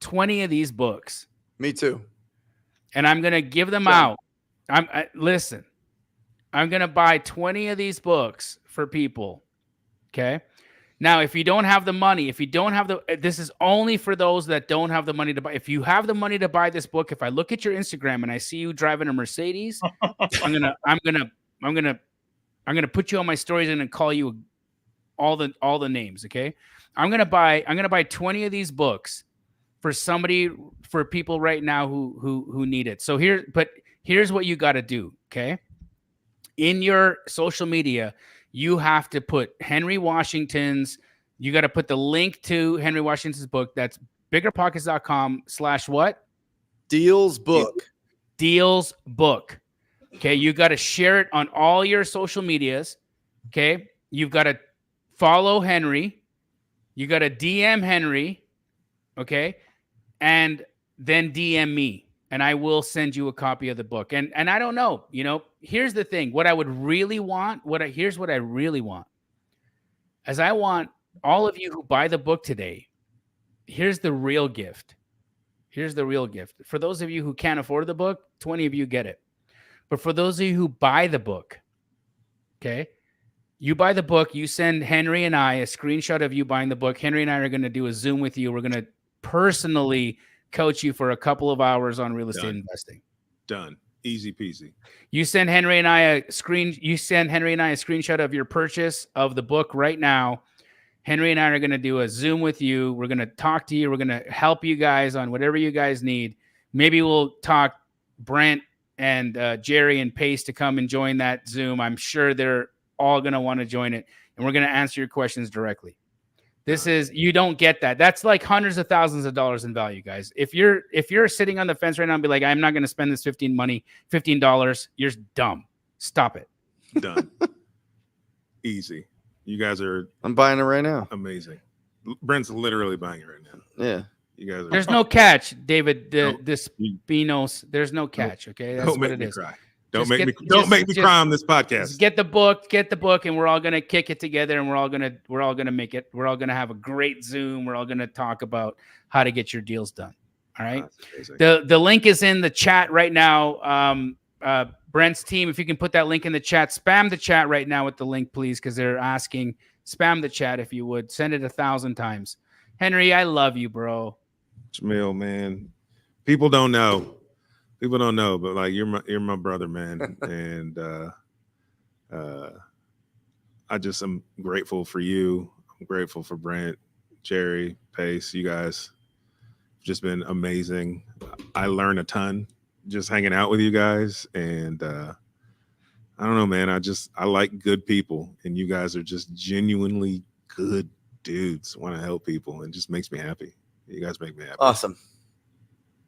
Speaker 1: 20 of these books
Speaker 2: Me too.
Speaker 1: And I'm going to give them out. Listen, I'm going to buy 20 of these books for people. Okay. Now, if you don't have the money, this is only for those that don't have the money to buy. If you have the money to buy this book, if I look at your Instagram and I see you driving a Mercedes, I'm gonna put you on my stories and call you all the names. Okay. I'm gonna buy 20 of these books for people right now who need it. So here's what you got to do. Okay. In your social media, you have to put Henry Washington's, you got to put the link to Henry Washington's book. That's biggerpockets.com/what?
Speaker 2: Deals book.
Speaker 1: Deals book. Okay. You got to share it on all your social medias. Okay. You've got to follow Henry. You got to DM Henry. Okay. And then DM me. And I will send you a copy of the book. And I don't know, here's the thing. What I would really want, here's what I really want. As I want all of you who buy the book today, here's the real gift. Here's the real gift. For those of you who can't afford the book, 20 of you get it. But for those of you who buy the book, okay, you buy the book, you send Henry and I a screenshot of you buying the book. Henry and I are going to do a Zoom with you. We're going to personally coach you for a couple of hours on real estate investing.
Speaker 5: Done. Easy peasy.
Speaker 1: You send Henry and I a screenshot of your purchase of the book right now. Henry and I are going to do a Zoom with you. We're going to talk to you. We're going to help you guys on whatever you guys need. Maybe we'll talk Brent and Jerry and Pace to come and join that Zoom. I'm sure they're all going to want to join it, and we're going to answer your questions directly. You don't get that. That's like hundreds of thousands of dollars in value, guys. If you're sitting on the fence right now and be like, I'm not going to spend this $15, you're dumb. Stop it.
Speaker 5: Done. Easy. You guys are.
Speaker 2: I'm buying it right now.
Speaker 5: Amazing. Brent's literally buying it right now.
Speaker 2: Yeah.
Speaker 5: You guys are.
Speaker 1: There's no catch, David. This Spinos. There's no catch. Okay. That's what it is.
Speaker 5: Cry. Don't make me cry on this podcast.
Speaker 1: Get the book, and we're all gonna kick it together, and we're all gonna make it. We're all gonna have a great Zoom. We're all gonna talk about how to get your deals done. All right. The link is in the chat right now. Brent's team, if you can put that link in the chat, spam the chat right now with the link, please, because they're asking. Spam the chat if you would. Send it 1,000 times. Henry, I love you, bro.
Speaker 5: Jamil, man. People don't know, but like you're my brother, man, and I just am grateful for you. I'm grateful for Brent, Jerry, Pace. You guys have just been amazing. I learned a ton just hanging out with you guys, and I don't know, man. I like good people, and you guys are just genuinely good dudes. Want to help people, and just makes me happy. You guys make me happy.
Speaker 2: Awesome.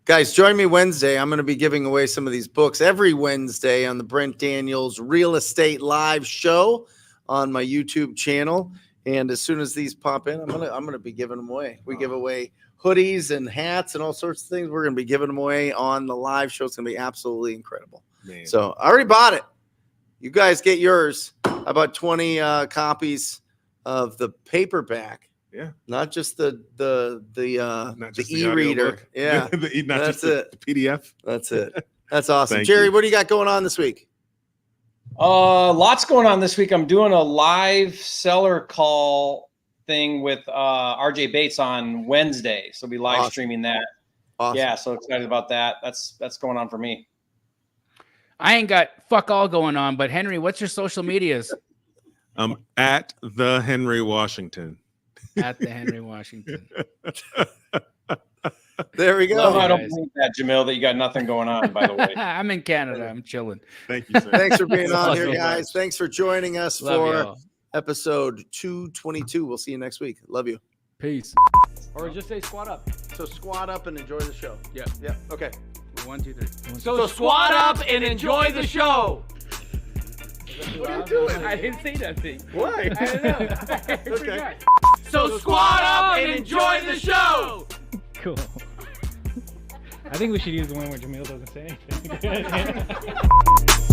Speaker 2: Guys, join me Wednesday. I'm going to be giving away some of these books every Wednesday on the Brent Daniels Real Estate Live show on my YouTube channel. And as soon as these pop in, I'm going to be giving them away. We give away hoodies and hats and all sorts of things. We're going to be giving them away on the live show. It's going to be absolutely incredible. Man. So I already bought it. You guys get yours. I bought 20 copies of the paperback.
Speaker 5: Yeah,
Speaker 2: not just the e-reader. Yeah, that's it.
Speaker 5: The PDF.
Speaker 2: That's it. That's awesome. Jerry, what do you got going on this week?
Speaker 4: Lots going on this week. I'm doing a live seller call thing with RJ Bates on Wednesday, so we'll be live streaming that.
Speaker 2: Awesome.
Speaker 4: Yeah, so excited about that. That's going on for me.
Speaker 1: I ain't got fuck all going on, but Henry, what's your social medias?
Speaker 5: At the Henry Washington.
Speaker 1: At the Henry Washington.
Speaker 2: There we go.
Speaker 4: Well, I don't believe that, Jamil, that you got nothing going on, by the way.
Speaker 1: I'm in Canada. I'm chilling.
Speaker 5: Thank you, sir.
Speaker 2: Thanks for being on here, guys. Thanks for joining us for
Speaker 1: y'all.
Speaker 2: Episode 222. We'll see you next week. Love you.
Speaker 1: Peace.
Speaker 3: Or just say squat up.
Speaker 2: So squat up and enjoy the show.
Speaker 1: Yeah.
Speaker 2: Yeah. Okay.
Speaker 1: 1, 2, 3.
Speaker 3: So squat up and enjoy the show.
Speaker 2: What are you doing?
Speaker 1: I didn't say nothing.
Speaker 2: Why?
Speaker 1: I don't know.
Speaker 2: Okay.
Speaker 3: So squat up and enjoy the show.
Speaker 6: Cool. I think we should use the one where Jamil doesn't say anything.